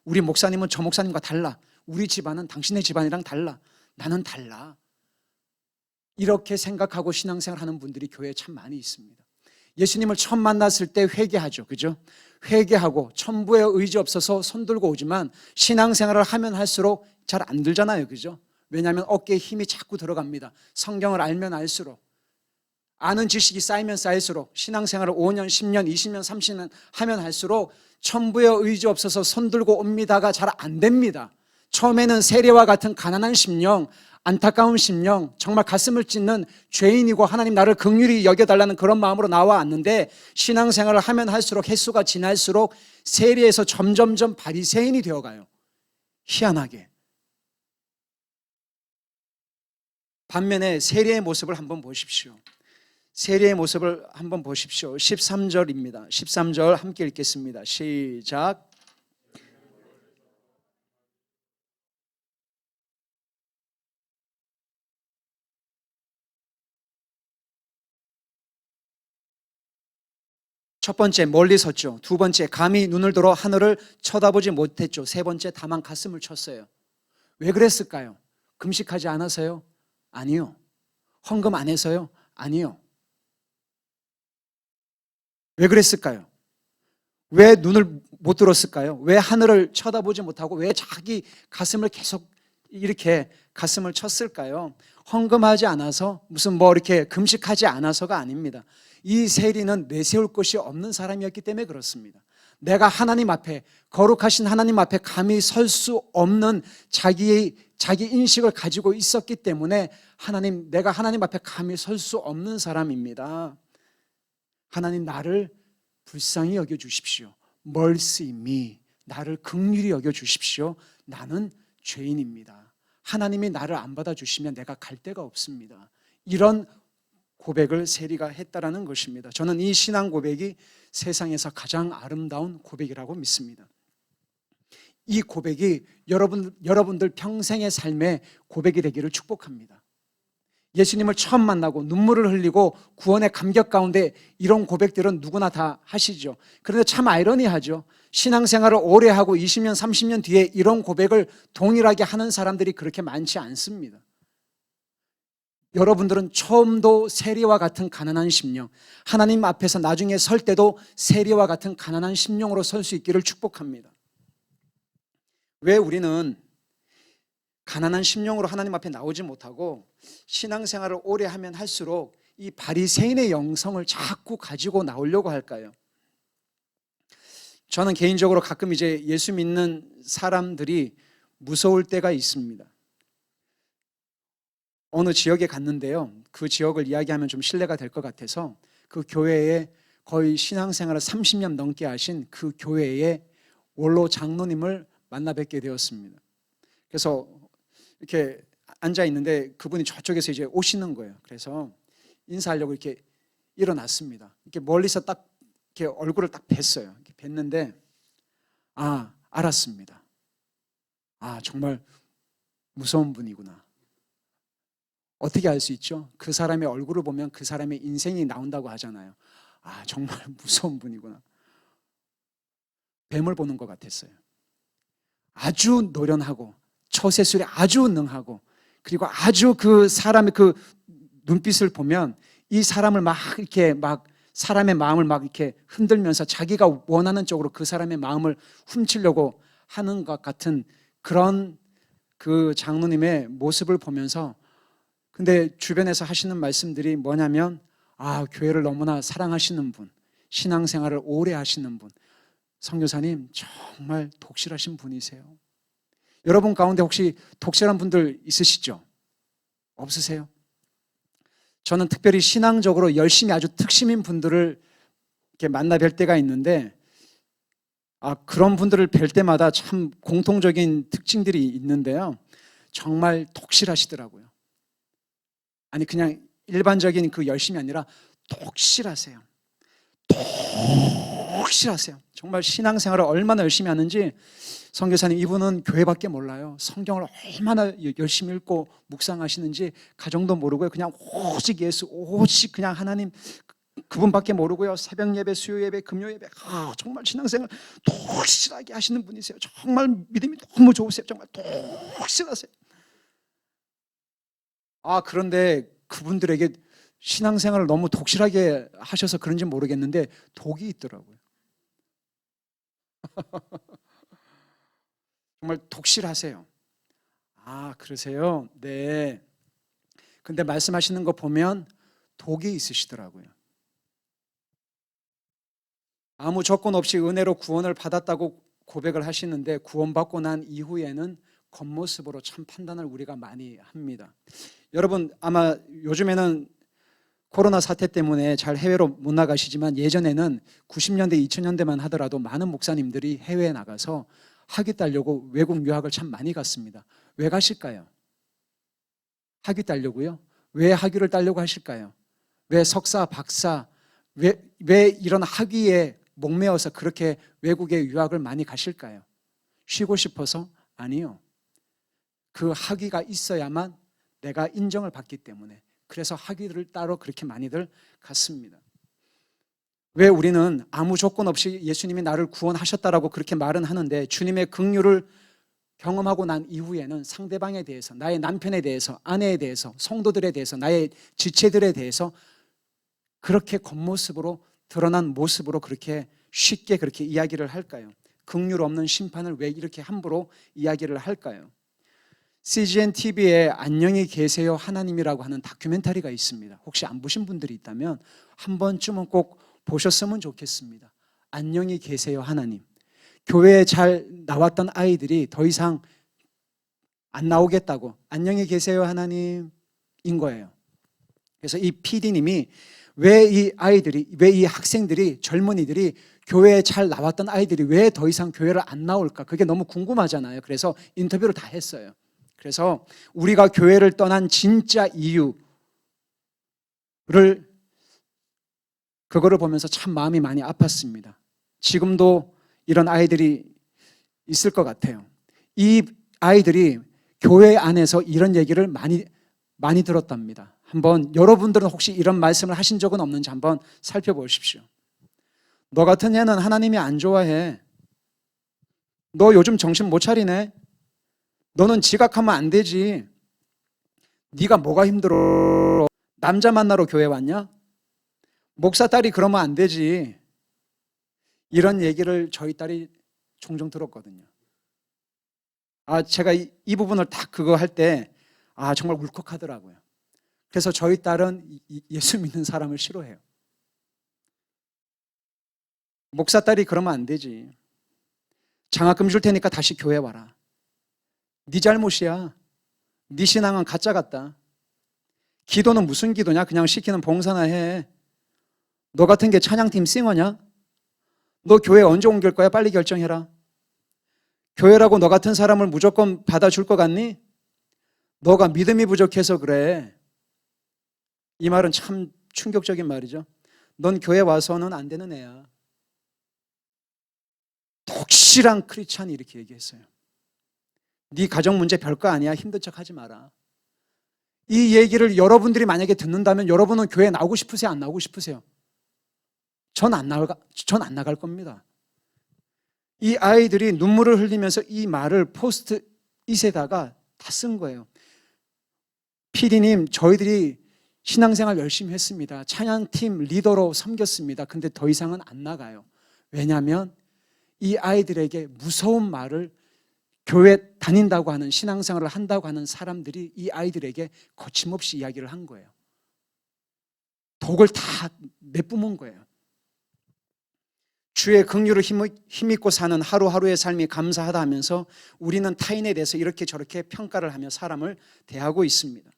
B: 우리 목사님은 저 목사님과 달라. 우리 집안은 당신의 집안이랑 달라. 나는 달라. 이렇게 생각하고 신앙생활 하는 분들이 교회에 참 많이 있습니다. 예수님을 처음 만났을 때 회개하죠. 그죠? 회개하고 천부의 의지 없어서 손들고 오지만 신앙생활을 하면 할수록 잘 안 들잖아요. 그죠? 왜냐하면 어깨에 힘이 자꾸 들어갑니다. 성경을 알면 알수록, 아는 지식이 쌓이면 쌓일수록, 신앙생활을 5년, 10년, 20년, 30년 하면 할수록 천부의 의지 없어서 손들고 옵니다가 잘 안 됩니다. 처음에는 세리와 같은 가난한 심령, 안타까운 심령, 정말 가슴을 찢는 죄인이고 하나님 나를 긍휼히 여겨달라는 그런 마음으로 나와왔는데 신앙생활을 하면 할수록 횟수가 지날수록 세리에서 점점점 바리새인이 되어가요. 희한하게. 반면에 세리의 모습을 한번 보십시오. 세리의 모습을 한번 보십시오. 13절입니다. 13절 함께 읽겠습니다. 시작. 첫 번째 멀리 섰죠. 두 번째 감히 눈을 들어 하늘을 쳐다보지 못했죠. 세 번째 다만 가슴을 쳤어요. 왜 그랬을까요? 금식하지 않아서요? 아니요. 헌금 안 해서요? 아니요. 왜 그랬을까요? 왜 눈을 못 들었을까요? 왜 하늘을 쳐다보지 못하고 왜 자기 가슴을 계속 이렇게 가슴을 쳤을까요? 헌금하지 않아서 무슨 이렇게 금식하지 않아서가 아닙니다. 이 세리는 내세울 것이 없는 사람이었기 때문에 그렇습니다. 내가 하나님 앞에, 거룩하신 하나님 앞에 감히 설 수 없는 자기 인식을 가지고 있었기 때문에 내가 하나님 앞에 감히 설 수 없는 사람입니다. 하나님 나를 불쌍히 여겨주십시오. Mercy me. 나를 긍휼히 여겨주십시오. 나는 죄인입니다. 하나님이 나를 안 받아주시면 내가 갈 데가 없습니다. 이런 고백을 세리가 했다라는 것입니다. 저는 이 신앙 고백이 세상에서 가장 아름다운 고백이라고 믿습니다. 이 고백이 여러분들 평생의 삶의 고백이 되기를 축복합니다. 예수님을 처음 만나고 눈물을 흘리고 구원의 감격 가운데 이런 고백들은 누구나 다 하시죠. 그런데 참 아이러니하죠. 신앙생활을 오래 하고 20년, 30년 뒤에 이런 고백을 동일하게 하는 사람들이 그렇게 많지 않습니다. 여러분들은 처음도 세리와 같은 가난한 심령, 하나님 앞에서 나중에 설 때도 세리와 같은 가난한 심령으로 설 수 있기를 축복합니다. 왜 우리는 가난한 심령으로 하나님 앞에 나오지 못하고 신앙생활을 오래 하면 할수록 이 바리새인의 영성을 자꾸 가지고 나오려고 할까요? 저는 개인적으로 가끔 이제 예수 믿는 사람들이 무서울 때가 있습니다. 어느 지역에 갔는데요. 그 지역을 이야기하면 좀 신뢰가 될 것 같아서 그 교회에 거의 신앙생활을 30년 넘게 하신 그 교회의 원로 장로님을 만나 뵙게 되었습니다. 그래서 이렇게 앉아 있는데 그분이 저쪽에서 이제 오시는 거예요. 그래서 인사하려고 이렇게 일어났습니다. 이렇게 멀리서 딱 이렇게 얼굴을 딱 뵀어요. 이렇게 뵀는데 알았습니다. 정말 무서운 분이구나. 어떻게 알 수 있죠? 그 사람의 얼굴을 보면 그 사람의 인생이 나온다고 하잖아요. 정말 무서운 분이구나. 뱀을 보는 것 같았어요. 아주 노련하고 처세술에 아주 능하고 그리고 아주 그 사람의 그 눈빛을 보면 이 사람을 이렇게 사람의 마음을 이렇게 흔들면서 자기가 원하는 쪽으로 그 사람의 마음을 훔치려고 하는 것 같은 그런 그 장로님의 모습을 보면서 근데 주변에서 하시는 말씀들이 뭐냐면 교회를 너무나 사랑하시는 분, 신앙생활을 오래 하시는 분, 선교사님 정말 독실하신 분이세요. 여러분 가운데 혹시 독실한 분들 있으시죠? 없으세요? 저는 특별히 신앙적으로 열심히 아주 특심인 분들을 이렇게 만나 뵐 때가 있는데 그런 분들을 뵐 때마다 참 공통적인 특징들이 있는데요. 정말 독실하시더라고요. 그냥 일반적인 그 열심이 아니라 독실하세요. 독실하세요. 정말 신앙생활을 얼마나 열심히 하는지 선교사님 이분은 교회밖에 몰라요. 성경을 얼마나 열심히 읽고 묵상하시는지 가정도 모르고요. 그냥 오직 예수, 오직 그냥 하나님 그분밖에 모르고요. 새벽 예배, 수요 예배, 금요 예배 정말 신앙생활 독실하게 하시는 분이세요. 정말 믿음이 너무 좋으세요. 정말 독실하세요. 그런데 그분들에게 신앙생활을 너무 독실하게 하셔서 그런지 모르겠는데 독이 있더라고요. 정말 독실하세요. 그러세요? 네. 근데 말씀하시는 거 보면 독이 있으시더라고요. 아무 조건 없이 은혜로 구원을 받았다고 고백을 하시는데 구원받고 난 이후에는 겉모습으로 참 판단을 우리가 많이 합니다. 여러분 아마 요즘에는 코로나 사태 때문에 잘 해외로 못 나가시지만 예전에는 90년대, 2000년대만 하더라도 많은 목사님들이 해외에 나가서 학위 따려고 외국 유학을 참 많이 갔습니다. 왜 가실까요? 학위 따려고요? 왜 학위를 따려고 하실까요? 왜 석사, 박사, 왜 이런 학위에 목매어서 그렇게 외국에 유학을 많이 가실까요? 쉬고 싶어서? 아니요. 그 학위가 있어야만 내가 인정을 받기 때문에 그래서 학위를 따러 그렇게 많이들 갔습니다. 왜 우리는 아무 조건 없이 예수님이 나를 구원하셨다라고 그렇게 말은 하는데 주님의 긍휼을 경험하고 난 이후에는 상대방에 대해서, 나의 남편에 대해서, 아내에 대해서, 성도들에 대해서, 나의 지체들에 대해서 그렇게 겉모습으로 드러난 모습으로 그렇게 쉽게 그렇게 이야기를 할까요? 긍휼 없는 심판을 왜 이렇게 함부로 이야기를 할까요? CGN TV에 안녕히 계세요 하나님이라고 하는 다큐멘터리가 있습니다. 혹시 안 보신 분들이 있다면 한 번쯤은 꼭 보셨으면 좋겠습니다. 안녕히 계세요 하나님. 교회에 잘 나왔던 아이들이 더 이상 안 나오겠다고 안녕히 계세요 하나님인 거예요. 그래서 이 PD님이 왜 이 아이들이, 왜 이 학생들이, 젊은이들이 교회에 잘 나왔던 아이들이 왜 더 이상 교회를 안 나올까? 그게 너무 궁금하잖아요. 그래서 인터뷰를 다 했어요. 그래서 우리가 교회를 떠난 진짜 이유를 그거를 보면서 참 마음이 많이 아팠습니다. 지금도 이런 아이들이 있을 것 같아요. 이 아이들이 교회 안에서 이런 얘기를 많이 들었답니다. 한번 여러분들은 혹시 이런 말씀을 하신 적은 없는지 한번 살펴보십시오. 너 같은 애는 하나님이 안 좋아해. 너 요즘 정신 못 차리네. 너는 지각하면 안 되지. 네가 뭐가 힘들어? 남자 만나러 교회 왔냐? 목사 딸이 그러면 안 되지. 이런 얘기를 저희 딸이 종종 들었거든요. 제가 이 부분을 딱 그거 할 때 정말 울컥하더라고요. 그래서 저희 딸은 예수 믿는 사람을 싫어해요. 목사 딸이 그러면 안 되지. 장학금 줄 테니까 다시 교회 와라. 네 잘못이야. 네 신앙은 가짜 같다. 기도는 무슨 기도냐? 그냥 시키는 봉사나 해. 너 같은 게 찬양팀 싱어냐? 너 교회 언제 옮길 거야? 빨리 결정해라. 교회라고 너 같은 사람을 무조건 받아줄 것 같니? 너가 믿음이 부족해서 그래. 이 말은 참 충격적인 말이죠. 넌 교회 와서는 안 되는 애야. 독실한 크리스찬이 이렇게 얘기했어요. 네 가정 문제 별거 아니야. 힘든 척 하지 마라. 이 얘기를 여러분들이 만약에 듣는다면 여러분은 교회 나오고 싶으세요? 안 나오고 싶으세요? 전 안 나갈 겁니다. 이 아이들이 눈물을 흘리면서 이 말을 포스트잇에다가 다 쓴 거예요. PD님, 저희들이 신앙생활 열심히 했습니다. 찬양팀 리더로 섬겼습니다. 근데 더 이상은 안 나가요. 왜냐하면 이 아이들에게 무서운 말을 교회 다닌다고 하는 신앙생활을 한다고 하는 사람들이 이 아이들에게 거침없이 이야기를 한 거예요. 독을 다 내뿜은 거예요. 주의 긍휼을 힘입고 사는 하루하루의 삶이 감사하다 하면서 우리는 타인에 대해서 이렇게 저렇게 평가를 하며 사람을 대하고 있습니다.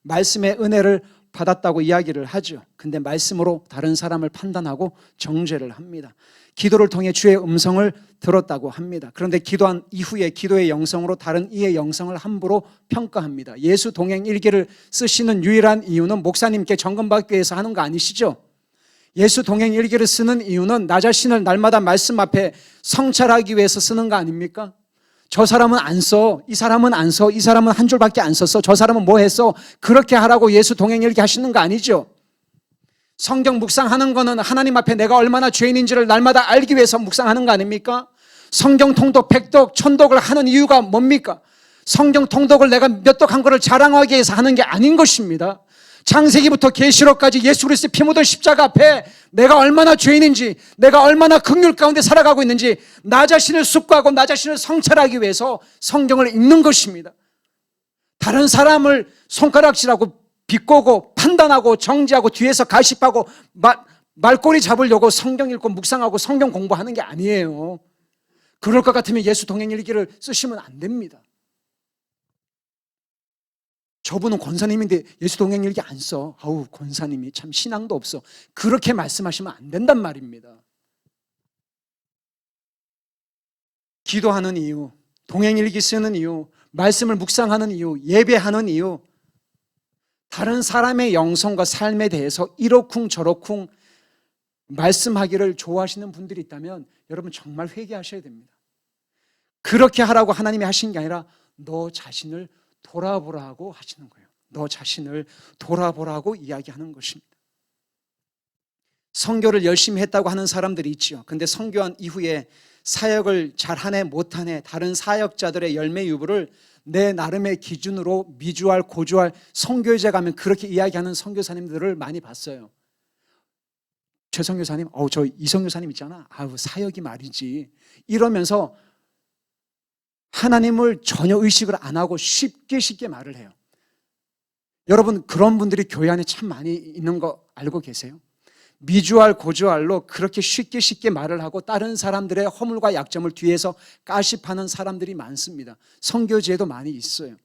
B: 말씀의 은혜를 받았다고 이야기를 하죠. 근데 말씀으로 다른 사람을 판단하고 정죄를 합니다. 기도를 통해 주의 음성을 들었다고 합니다. 그런데 기도한 이후에 기도의 영성으로 다른 이의 영성을 함부로 평가합니다. 예수 동행 일기를 쓰시는 유일한 이유는 목사님께 점검받기 위해서 하는 거 아니시죠? 예수 동행 일기를 쓰는 이유는 나 자신을 날마다 말씀 앞에 성찰하기 위해서 쓰는 거 아닙니까? 저 사람은 안 써. 이 사람은 안 써. 이 사람은 한 줄밖에 안 썼어. 저 사람은 뭐 했어? 그렇게 하라고 예수 동행 일기 하시는 거 아니죠? 성경 묵상하는 거는 하나님 앞에 내가 얼마나 죄인인지를 날마다 알기 위해서 묵상하는 거 아닙니까? 성경 통독, 백독, 천독을 하는 이유가 뭡니까? 성경 통독을 내가 몇 독한 거를 자랑하기 위해서 하는 게 아닌 것입니다. 창세기부터 계시록까지 예수 그리스도의 피 묻은 십자가 앞에 내가 얼마나 죄인인지, 내가 얼마나 긍휼 가운데 살아가고 있는지 나 자신을 숙고하고 나 자신을 성찰하기 위해서 성경을 읽는 것입니다. 다른 사람을 손가락질하고 비꼬고 판단하고 정지하고 뒤에서 가십하고 말꼬리 잡으려고 성경 읽고 묵상하고 성경 공부하는 게 아니에요. 그럴 것 같으면 예수 동행 일기를 쓰시면 안 됩니다. 저분은 권사님인데 예수 동행 일기 안 써. 아우, 권사님이 참 신앙도 없어. 그렇게 말씀하시면 안 된단 말입니다. 기도하는 이유, 동행 일기 쓰는 이유, 말씀을 묵상하는 이유, 예배하는 이유, 다른 사람의 영성과 삶에 대해서 이러쿵 저러쿵 말씀하기를 좋아하시는 분들이 있다면 여러분 정말 회개하셔야 됩니다. 그렇게 하라고 하나님이 하신 게 아니라 너 자신을 돌아보라고 하시는 거예요. 너 자신을 돌아보라고 이야기하는 것입니다. 선교를 열심히 했다고 하는 사람들이 있죠. 근데 선교한 이후에 사역을 잘하네 못하네 다른 사역자들의 열매 유부를 내 나름의 기준으로 미주알 고주알 선교제 가면 그렇게 이야기하는 선교사님들을 많이 봤어요. 최 선교사님, 저 이선교사님 있잖아. 사역이 말이지. 이러면서 하나님을 전혀 의식을 안 하고 쉽게 말을 해요. 여러분, 그런 분들이 교회 안에 참 많이 있는 거 알고 계세요? 미주알 고주알로 그렇게 쉽게 말을 하고 다른 사람들의 허물과 약점을 뒤에서 가십하는 사람들이 많습니다. 선교지에도 많이 있어요.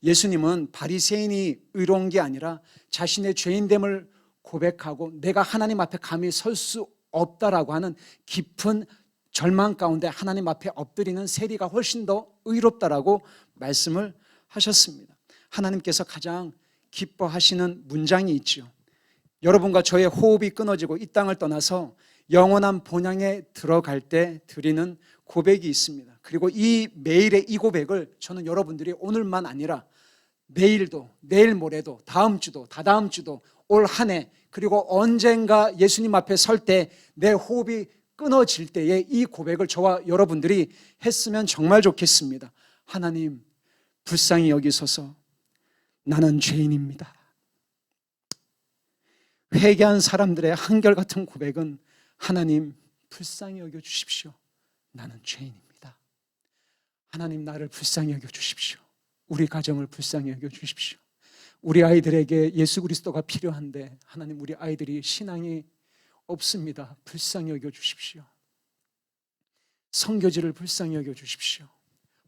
B: 예수님은 바리새인이 의로운 게 아니라 자신의 죄인됨을 고백하고 내가 하나님 앞에 감히 설 수 없다라고 하는 깊은 절망 가운데 하나님 앞에 엎드리는 세리가 훨씬 더 의롭다라고 말씀을 하셨습니다. 하나님께서 가장 기뻐하시는 문장이 있죠. 여러분과 저의 호흡이 끊어지고 이 땅을 떠나서 영원한 본향에 들어갈 때 드리는 고백이 있습니다. 그리고 이 매일의 이 고백을 저는 여러분들이 오늘만 아니라 내일도, 내일 모레도, 다음 주도, 다다음 주도, 올 한 해, 그리고 언젠가 예수님 앞에 설 때 내 호흡이 끊어질 때에 이 고백을 저와 여러분들이 했으면 정말 좋겠습니다. 하나님, 불쌍히 여기소서. 나는 죄인입니다. 회개한 사람들의 한결같은 고백은 하나님, 불쌍히 여겨 주십시오. 나는 죄인입니다. 하나님, 나를 불쌍히 여겨 주십시오. 우리 가정을 불쌍히 여겨 주십시오. 우리 아이들에게 예수 그리스도가 필요한데 하나님, 우리 아이들이 신앙이 없습니다. 불쌍히 여겨 주십시오. 선교지를 불쌍히 여겨 주십시오.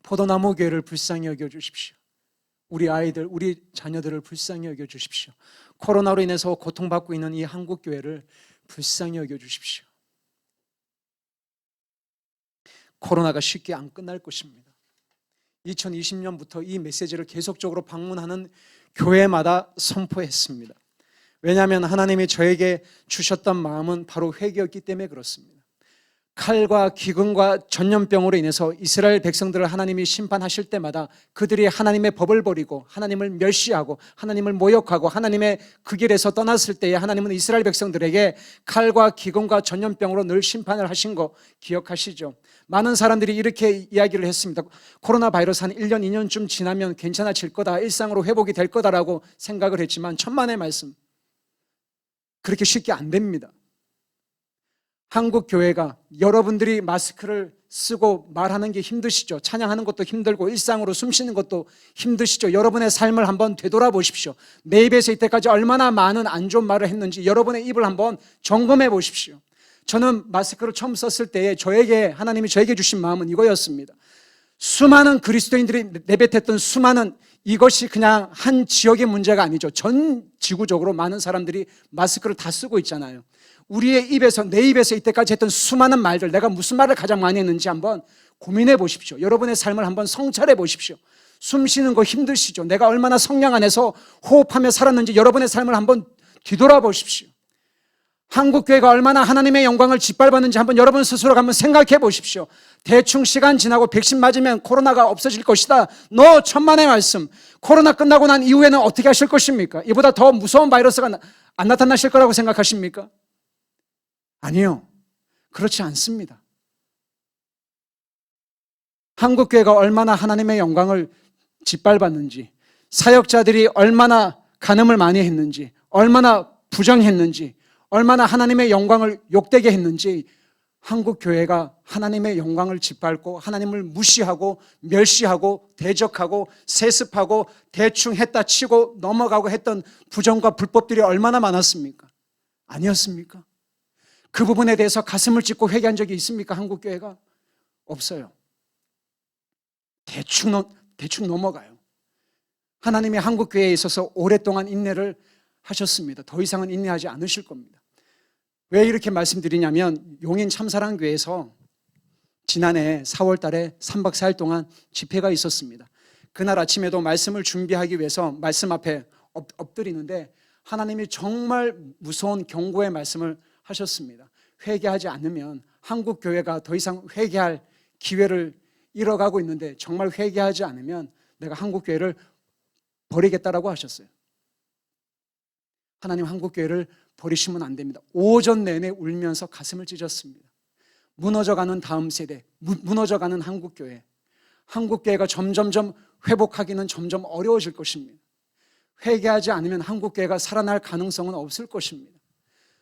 B: 포도나무 교회를 불쌍히 여겨 주십시오. 우리 아이들, 우리 자녀들을 불쌍히 여겨 주십시오. 코로나로 인해서 고통받고 있는 이 한국 교회를 불쌍히 여겨 주십시오. 코로나가 쉽게 안 끝날 것입니다. 2020년부터 이 메시지를 계속적으로 방문하는 교회마다 선포했습니다. 왜냐하면 하나님이 저에게 주셨던 마음은 바로 회개였기 때문에 그렇습니다. 칼과 기근과 전염병으로 인해서 이스라엘 백성들을 하나님이 심판하실 때마다 그들이 하나님의 법을 버리고 하나님을 멸시하고 하나님을 모욕하고 하나님의 그 길에서 떠났을 때에 하나님은 이스라엘 백성들에게 칼과 기근과 전염병으로 늘 심판을 하신 거 기억하시죠? 많은 사람들이 이렇게 이야기를 했습니다. 코로나 바이러스 한 1년, 2년쯤 지나면 괜찮아질 거다, 일상으로 회복이 될 거다라고 생각을 했지만 천만의 말씀, 그렇게 쉽게 안 됩니다. 한국 교회가 여러분들이 마스크를 쓰고 말하는 게 힘드시죠? 찬양하는 것도 힘들고 일상으로 숨쉬는 것도 힘드시죠? 여러분의 삶을 한번 되돌아보십시오. 내 입에서 이때까지 얼마나 많은 안 좋은 말을 했는지 여러분의 입을 한번 점검해 보십시오. 저는 마스크를 처음 썼을 때에 하나님이 저에게 주신 마음은 이거였습니다. 수많은 그리스도인들이 내뱉었던 수많은, 이것이 그냥 한 지역의 문제가 아니죠. 전 지구적으로 많은 사람들이 마스크를 다 쓰고 있잖아요. 우리의 입에서, 내 입에서 이때까지 했던 수많은 말들, 내가 무슨 말을 가장 많이 했는지 한번 고민해 보십시오. 여러분의 삶을 한번 성찰해 보십시오. 숨 쉬는 거 힘드시죠? 내가 얼마나 성령 안에서 호흡하며 살았는지 여러분의 삶을 한번 뒤돌아 보십시오. 한국교회가 얼마나 하나님의 영광을 짓밟았는지 한번 여러분 스스로 한번 생각해 보십시오. 대충 시간 지나고 백신 맞으면 코로나가 없어질 것이다. 천만의 말씀. 코로나 끝나고 난 이후에는 어떻게 하실 것입니까? 이보다 더 무서운 바이러스가 안 나타나실 거라고 생각하십니까? 아니요, 그렇지 않습니다. 한국교회가 얼마나 하나님의 영광을 짓밟았는지, 사역자들이 얼마나 간음을 많이 했는지, 얼마나 부정했는지, 얼마나 하나님의 영광을 욕되게 했는지, 한국교회가 하나님의 영광을 짓밟고 하나님을 무시하고 멸시하고 대적하고 세습하고 대충 했다 치고 넘어가고 했던 부정과 불법들이 얼마나 많았습니까? 아니었습니까? 그 부분에 대해서 가슴을 찢고 회개한 적이 있습니까? 한국교회가? 없어요. 대충 넘어가요. 하나님이 한국교회에 있어서 오랫동안 인내를 하셨습니다. 더 이상은 인내하지 않으실 겁니다. 왜 이렇게 말씀드리냐면, 용인 참사랑교회에서 지난해 4월 달에 3박 4일 동안 집회가 있었습니다. 그날 아침에도 말씀을 준비하기 위해서 말씀 앞에 엎드리는데 하나님이 정말 무서운 경고의 말씀을 하셨습니다. 회개하지 않으면 한국교회가 더 이상 회개할 기회를 잃어가고 있는데, 정말 회개하지 않으면 내가 한국교회를 버리겠다라고 하셨어요. 하나님, 한국교회를 버리시면 안 됩니다. 오전 내내 울면서 가슴을 찢었습니다. 무너져가는 다음 세대, 무너져가는 한국교회, 한국교회가 점점점 회복하기는 점점 어려워질 것입니다. 회개하지 않으면 한국교회가 살아날 가능성은 없을 것입니다.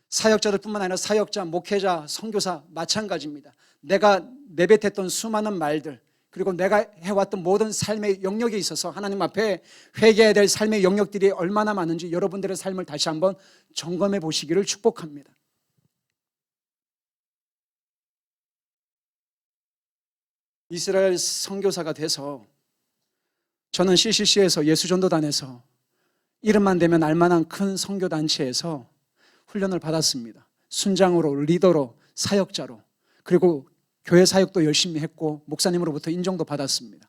B: 사역자들뿐만 아니라 사역자, 목회자, 선교사 마찬가지입니다. 내가 내뱉었던 수많은 말들, 그리고 내가 해왔던 모든 삶의 영역에 있어서 하나님 앞에 회개해야 될 삶의 영역들이 얼마나 많은지 여러분들의 삶을 다시 한번 점검해 보시기를 축복합니다. 이스라엘 선교사가 돼서 저는 CCC에서 예수전도단에서 이름만 대면 알만한 큰 선교단체에서 훈련을 받았습니다. 순장으로, 리더로, 사역자로, 그리고 교회 사역도 열심히 했고 목사님으로부터 인정도 받았습니다.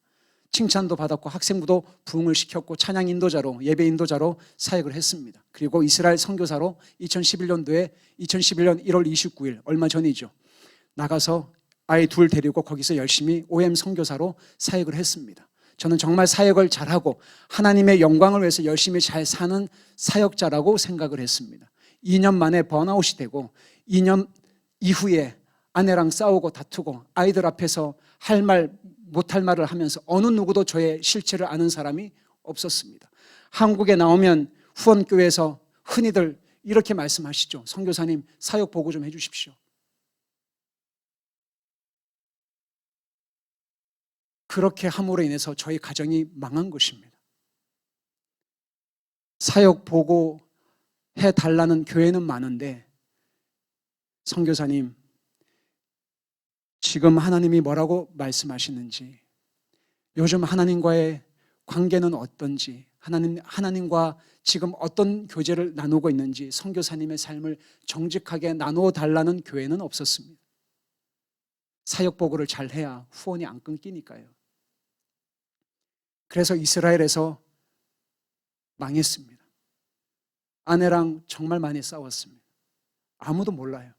B: 칭찬도 받았고 학생부도 부흥을 시켰고 찬양 인도자로, 예배 인도자로 사역을 했습니다. 그리고 이스라엘 선교사로 2011년 1월 29일 얼마 전이죠. 나가서 아이 둘 데리고 거기서 열심히 OM 선교사로 사역을 했습니다. 저는 정말 사역을 잘하고 하나님의 영광을 위해서 열심히 잘 사는 사역자라고 생각을 했습니다. 2년 만에 번아웃이 되고 2년 이후에 아내랑 싸우고 다투고 아이들 앞에서 할 말 못할 말을 하면서 어느 누구도 저의 실체를 아는 사람이 없었습니다. 한국에 나오면 후원교회에서 흔히들 이렇게 말씀하시죠. 선교사님, 사역 보고 좀 해주십시오. 그렇게 함으로 인해서 저희 가정이 망한 것입니다. 사역 보고 해달라는 교회는 많은데, 선교사님, 지금 하나님이 뭐라고 말씀하시는지, 요즘 하나님과의 관계는 어떤지, 하나님과 지금 어떤 교제를 나누고 있는지 선교사님의 삶을 정직하게 나누어 달라는 교회는 없었습니다. 사역 보고를 잘해야 후원이 안 끊기니까요. 그래서 이스라엘에서 망했습니다. 아내랑 정말 많이 싸웠습니다. 아무도 몰라요.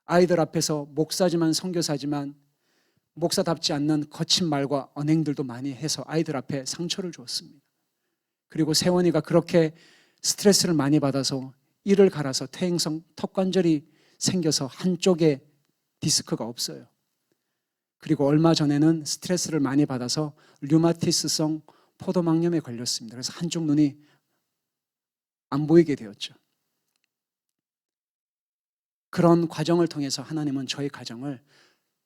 B: 아이들 앞에서 목사지만 선교사지만 목사답지 않는 거친 말과 언행들도 많이 해서 아이들 앞에 상처를 주었습니다. 그리고 세원이가 그렇게 스트레스를 많이 받아서 이를 갈아서 퇴행성 턱관절이 생겨서 한쪽에 디스크가 없어요. 그리고 얼마 전에는 스트레스를 많이 받아서 류마티스성 포도막염에 걸렸습니다. 그래서 한쪽 눈이 안 보이게 되었죠. 그런 과정을 통해서 하나님은 저희 가정을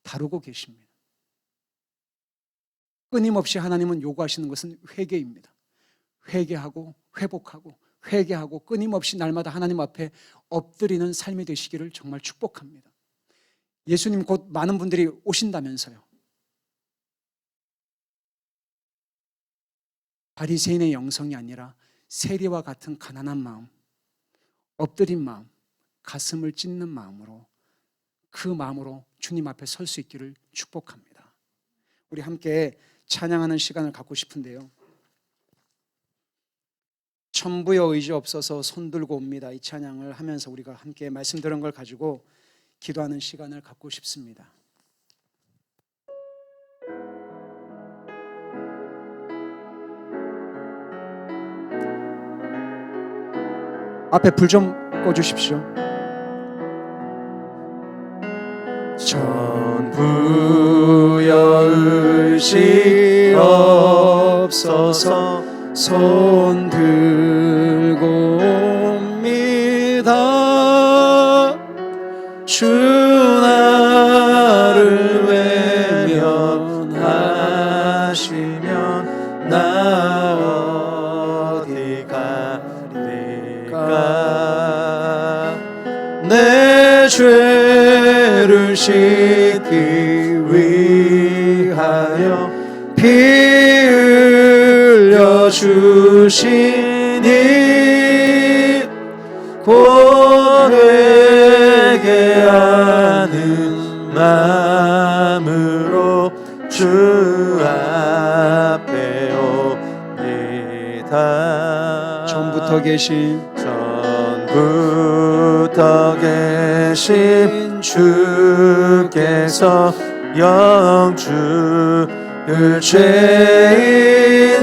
B: 다루고 계십니다. 끊임없이 하나님은 요구하시는 것은 회개입니다. 회개하고 회복하고 회개하고 끊임없이 날마다 하나님 앞에 엎드리는 삶이 되시기를 정말 축복합니다. 예수님 곧 많은 분들이 오신다면서요. 바리새인의 영성이 아니라 세리와 같은 가난한 마음, 엎드린 마음, 가슴을 찢는 마음으로, 그 마음으로 주님 앞에 설 수 있기를 축복합니다. 우리 함께 찬양하는 시간을 갖고 싶은데요. 천부여 의지 없어서 손들고 옵니다. 이 찬양을 하면서 우리가 함께 말씀 들은 걸 가지고 기도하는 시간을 갖고 싶습니다. 앞에 불 좀 꺼주십시오.
D: 천부여 의지 없어서 손 들고 옵니다. 주 나를 외면하시면 나 어디 가리까. 내 죄를 씻기 위하여 피 흘려 주시니 곧 회개하는 마음으로 주 앞에 옵니다.
B: 전부터 계신
D: 주께서 영주를 죄인은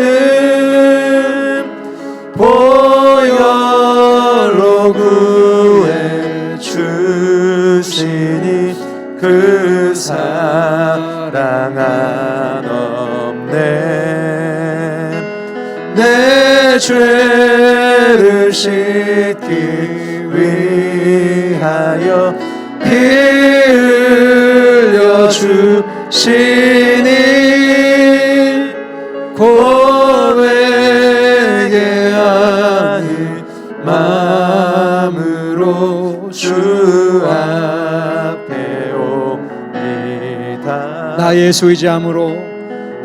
D: 보혈로 구해 주시니 그 사랑 한없네. 내 죄를 씻기 위하여 피 흘려 주시니 곧 회개하는 마음으로 주 앞에 옵니다.
B: 나 예수 의지함으로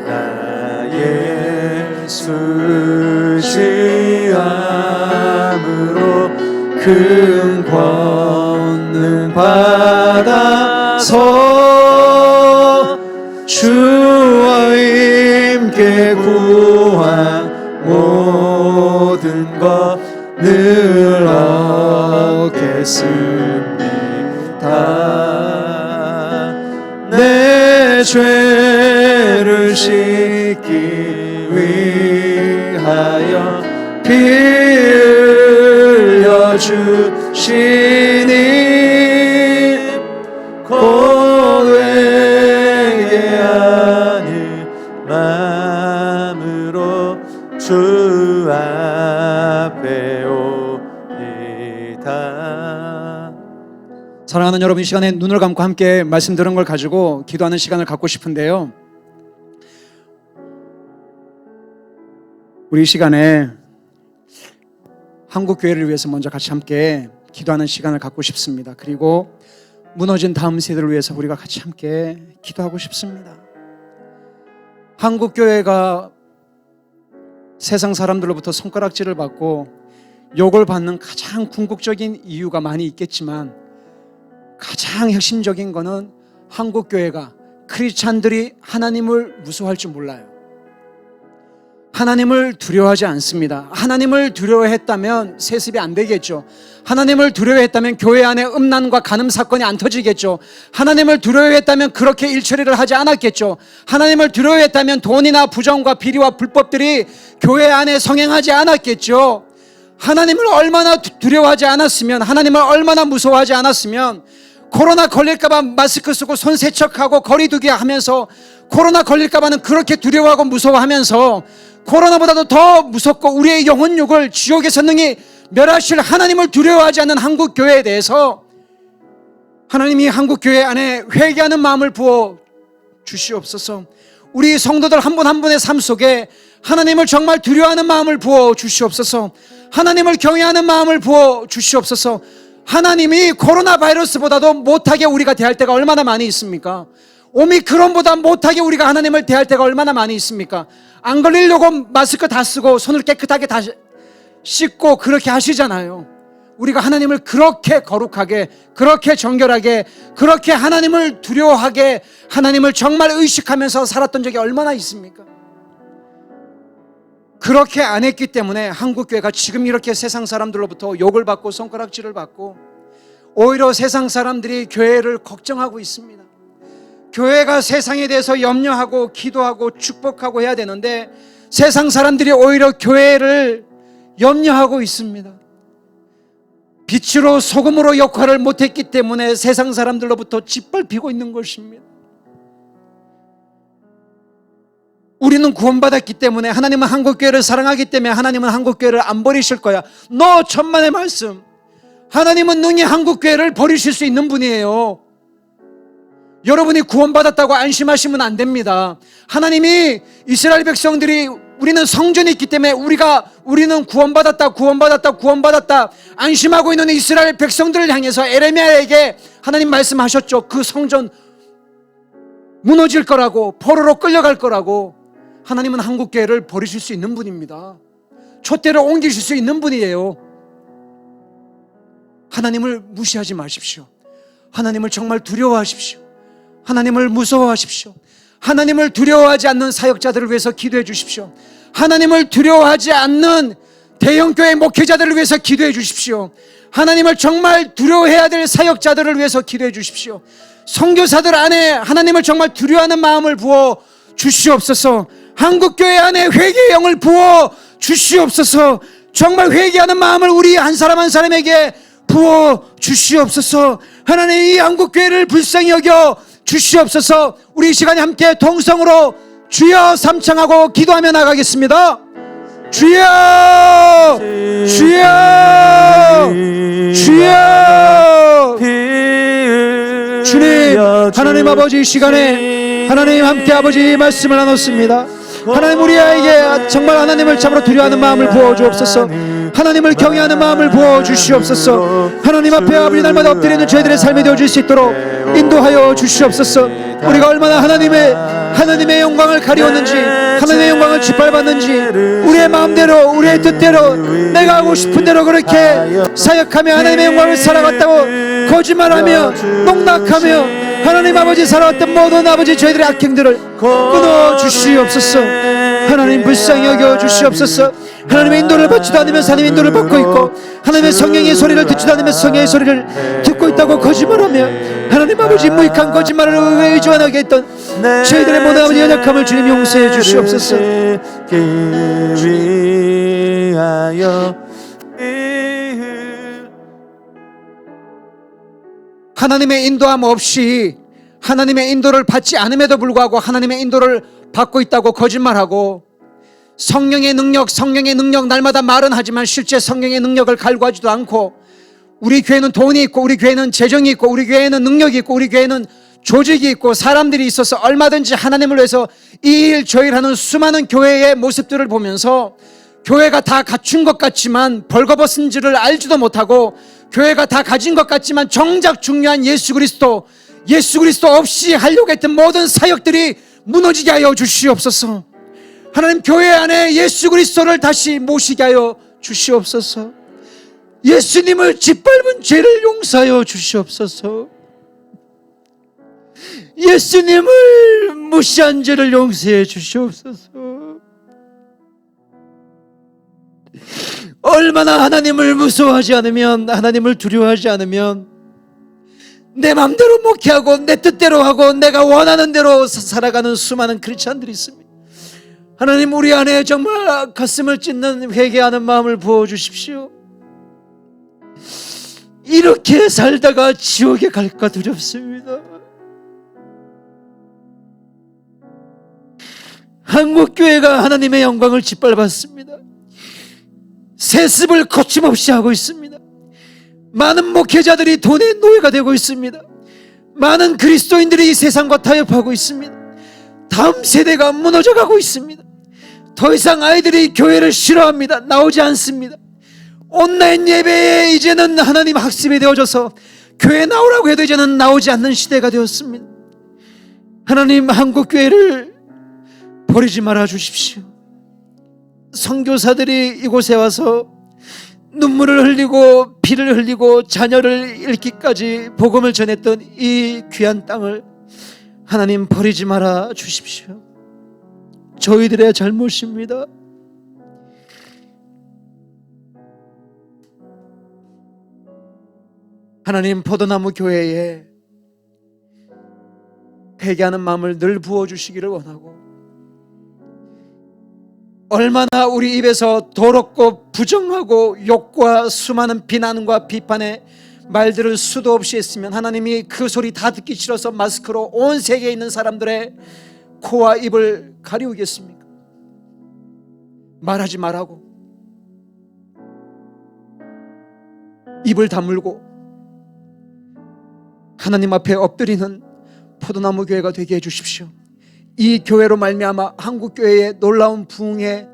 D: 나 예수 의지함으로 큰 권능 받아서 주와 함께 구한 모든 것 늘 얻겠습니다. 내 죄를 씻 있기 위하여 피 흘려 주시니 곧 회개하는 마음으로 주 앞에 오리다.
B: 사랑하는 여러분, 이 시간에 눈을 감고 함께 말씀 들은 걸 가지고 기도하는 시간을 갖고 싶은데요, 우리 이 시간에 한국교회를 위해서 먼저 같이 함께 기도하는 시간을 갖고 싶습니다. 그리고 무너진 다음 세대를 위해서 우리가 같이 함께 기도하고 싶습니다. 한국교회가 세상 사람들로부터 손가락질을 받고 욕을 받는 가장 궁극적인 이유가 많이 있겠지만, 가장 핵심적인 거는 한국교회가, 크리스찬들이 하나님을 무서워할 줄 몰라요. 하나님을 두려워하지 않습니다. 하나님을 두려워했다면 세습이 안 되겠죠. 하나님을 두려워했다면 교회 안에 음란과 간음 사건이 안 터지겠죠. 하나님을 두려워했다면 그렇게 일처리를 하지 않았겠죠. 하나님을 두려워했다면 돈이나 부정과 비리와 불법들이 교회 안에 성행하지 않았겠죠. 하나님을 얼마나 두려워하지 않았으면, 하나님을 얼마나 무서워하지 않았으면, 코로나 걸릴까봐 마스크 쓰고 손 세척하고 거리두기 하면서, 코로나 걸릴까봐는 그렇게 두려워하고 무서워하면서, 코로나보다도 더 무섭고 우리의 영혼육을 지옥의 선능이 멸하실 하나님을 두려워하지 않는 한국교회에 대해서 하나님이 한국교회 안에 회개하는 마음을 부어 주시옵소서. 우리 성도들 한 분 한 분의 삶 속에 하나님을 정말 두려워하는 마음을 부어 주시옵소서. 하나님을 경외하는 마음을 부어 주시옵소서. 하나님이 코로나 바이러스보다도 못하게 우리가 대할 때가 얼마나 많이 있습니까? 오미크론보다 못하게 우리가 하나님을 대할 때가 얼마나 많이 있습니까? 안 걸리려고 마스크 다 쓰고 손을 깨끗하게 다 씻고 그렇게 하시잖아요. 우리가 하나님을 그렇게 거룩하게, 그렇게 정결하게, 그렇게 하나님을 두려워하게, 하나님을 정말 의식하면서 살았던 적이 얼마나 있습니까? 그렇게 안 했기 때문에 한국교회가 지금 이렇게 세상 사람들로부터 욕을 받고 손가락질을 받고, 오히려 세상 사람들이 교회를 걱정하고 있습니다. 교회가 세상에 대해서 염려하고 기도하고 축복하고 해야 되는데 세상 사람들이 오히려 교회를 염려하고 있습니다. 빛으로 소금으로 역할을 못했기 때문에 세상 사람들로부터 짓밟히고 있는 것입니다. 우리는 구원받았기 때문에, 하나님은 한국교회를 사랑하기 때문에 하나님은 한국교회를 안 버리실 거야. 너 천만의 말씀. 하나님은 능히 한국교회를 버리실 수 있는 분이에요. 여러분이 구원받았다고 안심하시면 안 됩니다. 하나님이 이스라엘 백성들이, 우리는 성전이 있기 때문에 우리는 구원받았다 안심하고 있는 이스라엘 백성들을 향해서 에레미야에게 하나님 말씀하셨죠. 그 성전 무너질 거라고, 포로로 끌려갈 거라고. 하나님은 한국교회를 버리실 수 있는 분입니다. 촛대를 옮기실 수 있는 분이에요. 하나님을 무시하지 마십시오. 하나님을 정말 두려워하십시오. 하나님을 무서워하십시오. 하나님을 두려워하지 않는 사역자들을 위해서 기도해 주십시오. 하나님을 두려워하지 않는 대형교회 목회자들을 위해서 기도해 주십시오. 하나님을 정말 두려워해야 될 사역자들을 위해서 기도해 주십시오. 선교사들 안에 하나님을 정말 두려워하는 마음을 부어 주시옵소서. 한국교회 안에 회개의 영을 부어 주시옵소서. 정말 회개하는 마음을 우리 한 사람 한 사람에게 부어 주시옵소서. 하나님, 이 한국교회를 불쌍히 여겨 주시옵소서. 우리 이 시간에 함께 동성으로 주여 삼창하고 기도하며 나가겠습니다. 주여, 주여, 주여. 주님, 하나님 아버지, 이 시간에 하나님 함께 아버지 말씀을 나눴습니다. 하나님, 우리에게 정말 하나님을 참으로 두려워하는 마음을 부어주옵소서. 하나님을 경외하는 마음을 부어주시옵소서. 하나님 앞에 아버지 날마다 엎드리는 저희들의 삶이 되어줄 수 있도록 인도하여 주시옵소서. 우리가 얼마나 하나님의 영광을 가리웠는지, 하나님의 영광을 짓밟았는지, 우리의 마음대로, 우리의 뜻대로, 내가 하고 싶은 대로 그렇게 사역하며 하나님의 영광을 살아갔다고 거짓말하며 농락하며 하나님 아버지 살아왔던 모든 아버지 저희들의 악행들을 끊어 주시옵소서. 하나님 불쌍히 여겨 주시옵소서. 하나님의 인도를 받지도 않으면서 하나님의 인도를 받고 있고 하나님의 성령의 소리를 듣지도 않으면서 성령의 소리를 듣고 있다고 거짓말하며 하나님 아버지 무익한 거짓말을 의존하게 했던 저희들의 모든 아버지 연약함을 주님 용서해 주시옵소서. 하나님의 인도함 없이 하나님의 인도를 받지 않음에도 불구하고 하나님의 인도를 받고 있다고 거짓말하고 성령의 능력 날마다 말은 하지만 실제 성령의 능력을 갈구하지도 않고 우리 교회는 돈이 있고 우리 교회는 재정이 있고 우리 교회는 능력이 있고 우리 교회는 조직이 있고 사람들이 있어서 얼마든지 하나님을 위해서 이 일 저 일 하는 수많은 교회의 모습들을 보면서 교회가 다 갖춘 것 같지만 벌거벗은 줄을 알지도 못하고 교회가 다 가진 것 같지만 정작 중요한 예수 그리스도 없이 하려고 했던 모든 사역들이 무너지게 하여 주시옵소서. 하나님 교회 안에 예수 그리스도를 다시 모시게 하여 주시옵소서. 예수님을 짓밟은 죄를 용서하여 주시옵소서. 예수님을 무시한 죄를 용서해 주시옵소서. 얼마나 하나님을 무서워하지 않으면 하나님을 두려워하지 않으면 내 맘대로 목회하고 내 뜻대로 하고 내가 원하는 대로 살아가는 수많은 크리스찬들이 있습니다. 하나님 우리 안에 정말 가슴을 찢는 회개하는 마음을 부어주십시오. 이렇게 살다가 지옥에 갈까 두렵습니다. 한국교회가 하나님의 영광을 짓밟았습니다. 세습을 거침없이 하고 있습니다. 많은 목회자들이 돈의 노예가 되고 있습니다. 많은 그리스도인들이 이 세상과 타협하고 있습니다. 다음 세대가 무너져가고 있습니다. 더 이상 아이들이 교회를 싫어합니다. 나오지 않습니다. 온라인 예배에 이제는 하나님 학습이 되어져서 교회 나오라고 해도 이제는 나오지 않는 시대가 되었습니다. 하나님 한국교회를 버리지 말아 주십시오. 선교사들이 이곳에 와서 눈물을 흘리고 피를 흘리고 자녀를 잃기까지 복음을 전했던 이 귀한 땅을 하나님 버리지 말아 주십시오. 저희들의 잘못입니다. 하나님 포도나무 교회에 회개하는 마음을 늘 부어주시기를 원하고 얼마나 우리 입에서 더럽고 부정하고 욕과 수많은 비난과 비판의 말들을 수도 없이 했으면 하나님이 그 소리 다 듣기 싫어서 마스크로 온 세계에 있는 사람들의 코와 입을 가리우겠습니까? 말하지 말라고 입을 다물고 하나님 앞에 엎드리는 포도나무 교회가 되게 해주십시오. 이 교회로 말미암아 한국교회의 놀라운 부흥의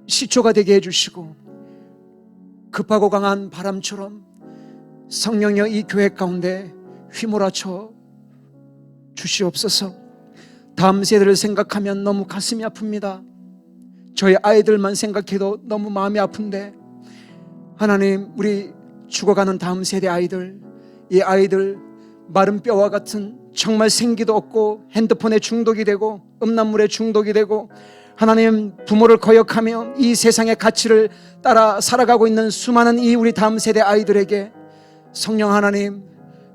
B: 시초가 되게 해주시고 급하고 강한 바람처럼 성령여 이 교회 가운데 휘몰아쳐 주시옵소서. 다음 세대를 생각하면 너무 가슴이 아픕니다. 저희 아이들만 생각해도 너무 마음이 아픈데 하나님 우리 죽어가는 다음 세대 아이들, 이 아이들 마른 뼈와 같은 정말 생기도 없고 핸드폰에 중독이 되고 음란물에 중독이 되고 하나님 부모를 거역하며 이 세상의 가치를 따라 살아가고 있는 수많은 이 우리 다음 세대 아이들에게 성령 하나님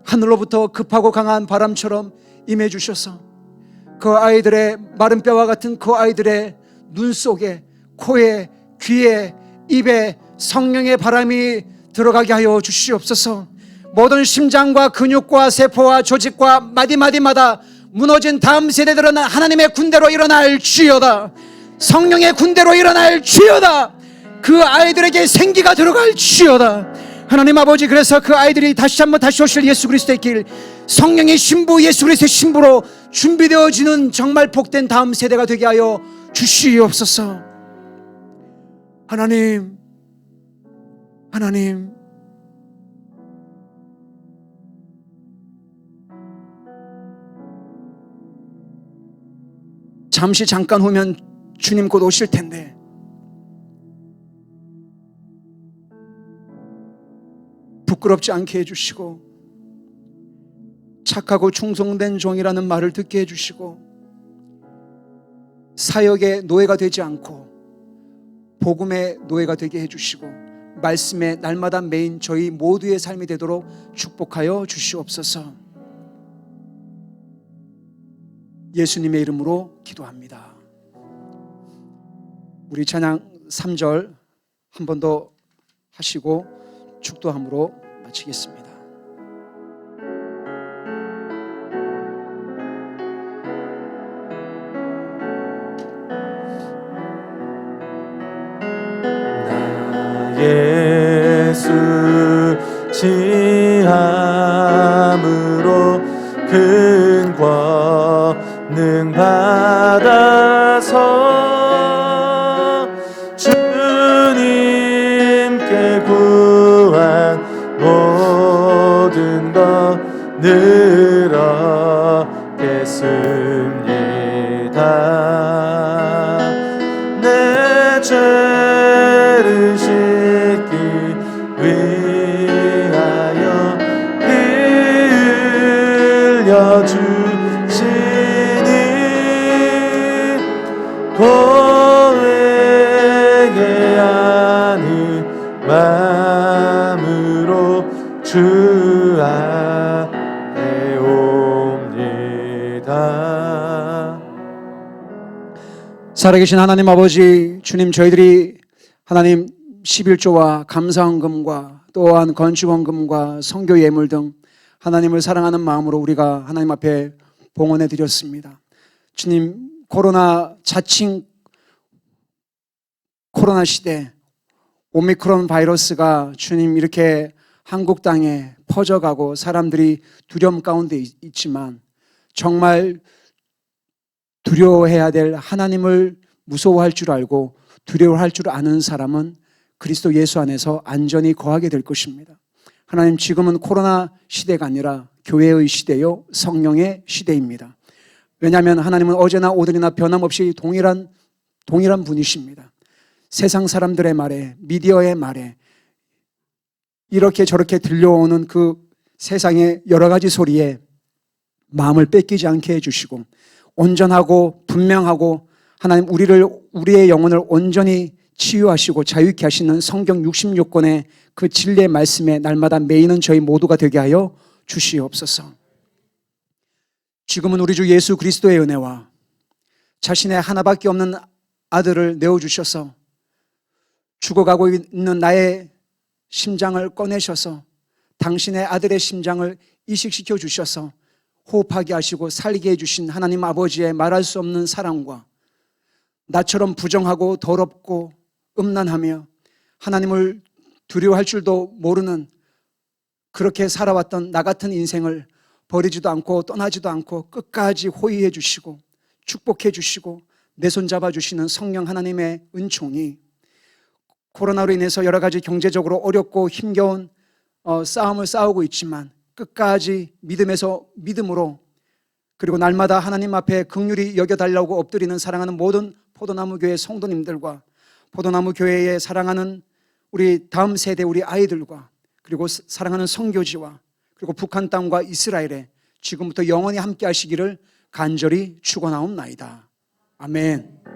B: 하늘로부터 급하고 강한 바람처럼 임해 주셔서 그 아이들의 마른 뼈와 같은 그 아이들의 눈 속에 코에 귀에 입에 성령의 바람이 들어가게 하여 주시옵소서. 모든 심장과 근육과 세포와 조직과 마디마디마다 무너진 다음 세대들은 하나님의 군대로 일어날 주여다. 성령의 군대로 일어날 주여다. 그 아이들에게 생기가 들어갈 주여다. 하나님 아버지 그래서 그 아이들이 다시 한번 다시 오실 예수 그리스도의 길 성령의 신부 예수 그리스도의 신부로 준비되어지는 정말 복된 다음 세대가 되게 하여 주시옵소서. 하나님 잠시 잠깐 후면 주님 곧 오실 텐데 부끄럽지 않게 해주시고 착하고 충성된 종이라는 말을 듣게 해주시고 사역의 노예가 되지 않고 복음의 노예가 되게 해주시고 말씀에 날마다 매인 저희 모두의 삶이 되도록 축복하여 주시옵소서. 예수님의 이름으로 기도합니다. 우리 찬양 3절 한 번 더 하시고 축도함으로 마치겠습니다.
D: 예수 지함으로 큰 권능 받아서 주님께 구한 모든 것 늘어겠습니다. 내 죄를 씻기 위하여 피 흘려주시니 고에게 아는 마음으로 주 앞에 옵니다.
B: 살아계신 하나님 아버지, 주님, 저희들이 하나님 11조와 감사헌금과 또한 건축헌금과 선교 예물 등 하나님을 사랑하는 마음으로 우리가 하나님 앞에 봉헌해 드렸습니다. 주님, 자칭 코로나 시대 오미크론 바이러스가 주님 이렇게 한국 땅에 퍼져가고 사람들이 두려움 가운데 있지만 정말 두려워해야 될 하나님을 무서워할 줄 알고 두려워할 줄 아는 사람은 그리스도 예수 안에서 안전히 거하게 될 것입니다. 하나님, 지금은 코로나 시대가 아니라 교회의 시대요 성령의 시대입니다. 왜냐하면 하나님은 어제나 오늘이나 변함없이 동일한 분이십니다. 세상 사람들의 말에, 미디어의 말에 이렇게 저렇게 들려오는 그 세상의 여러 가지 소리에 마음을 뺏기지 않게 해주시고 온전하고 분명하고 하나님 우리의 영혼을 온전히 치유하시고 자유케 하시는 성경 66권의 그 진리의 말씀에 날마다 매이는 저희 모두가 되게 하여 주시옵소서. 지금은 우리 주 예수 그리스도의 은혜와 자신의 하나밖에 없는 아들을 내어주셔서 죽어가고 있는 나의 심장을 꺼내셔서 당신의 아들의 심장을 이식시켜 주셔서 호흡하게 하시고 살게 해주신 하나님 아버지의 말할 수 없는 사랑과 나처럼 부정하고 더럽고 음란하며 하나님을 두려워할 줄도 모르는 그렇게 살아왔던 나 같은 인생을 버리지도 않고 떠나지도 않고 끝까지 호의해 주시고 축복해 주시고 내 손 잡아 주시는 성령 하나님의 은총이 코로나로 인해서 여러 가지 경제적으로 어렵고 힘겨운 싸움을 싸우고 있지만 끝까지 믿음으로 그리고 날마다 하나님 앞에 긍휼히 여겨달라고 엎드리는 사랑하는 모든 포도나무 교회 성도님들과 포도나무 교회에 사랑하는 우리 다음 세대 우리 아이들과 그리고 사랑하는 선교지와 그리고 북한 땅과 이스라엘에 지금부터 영원히 함께 하시기를 간절히 축원하옵나이다. 아멘.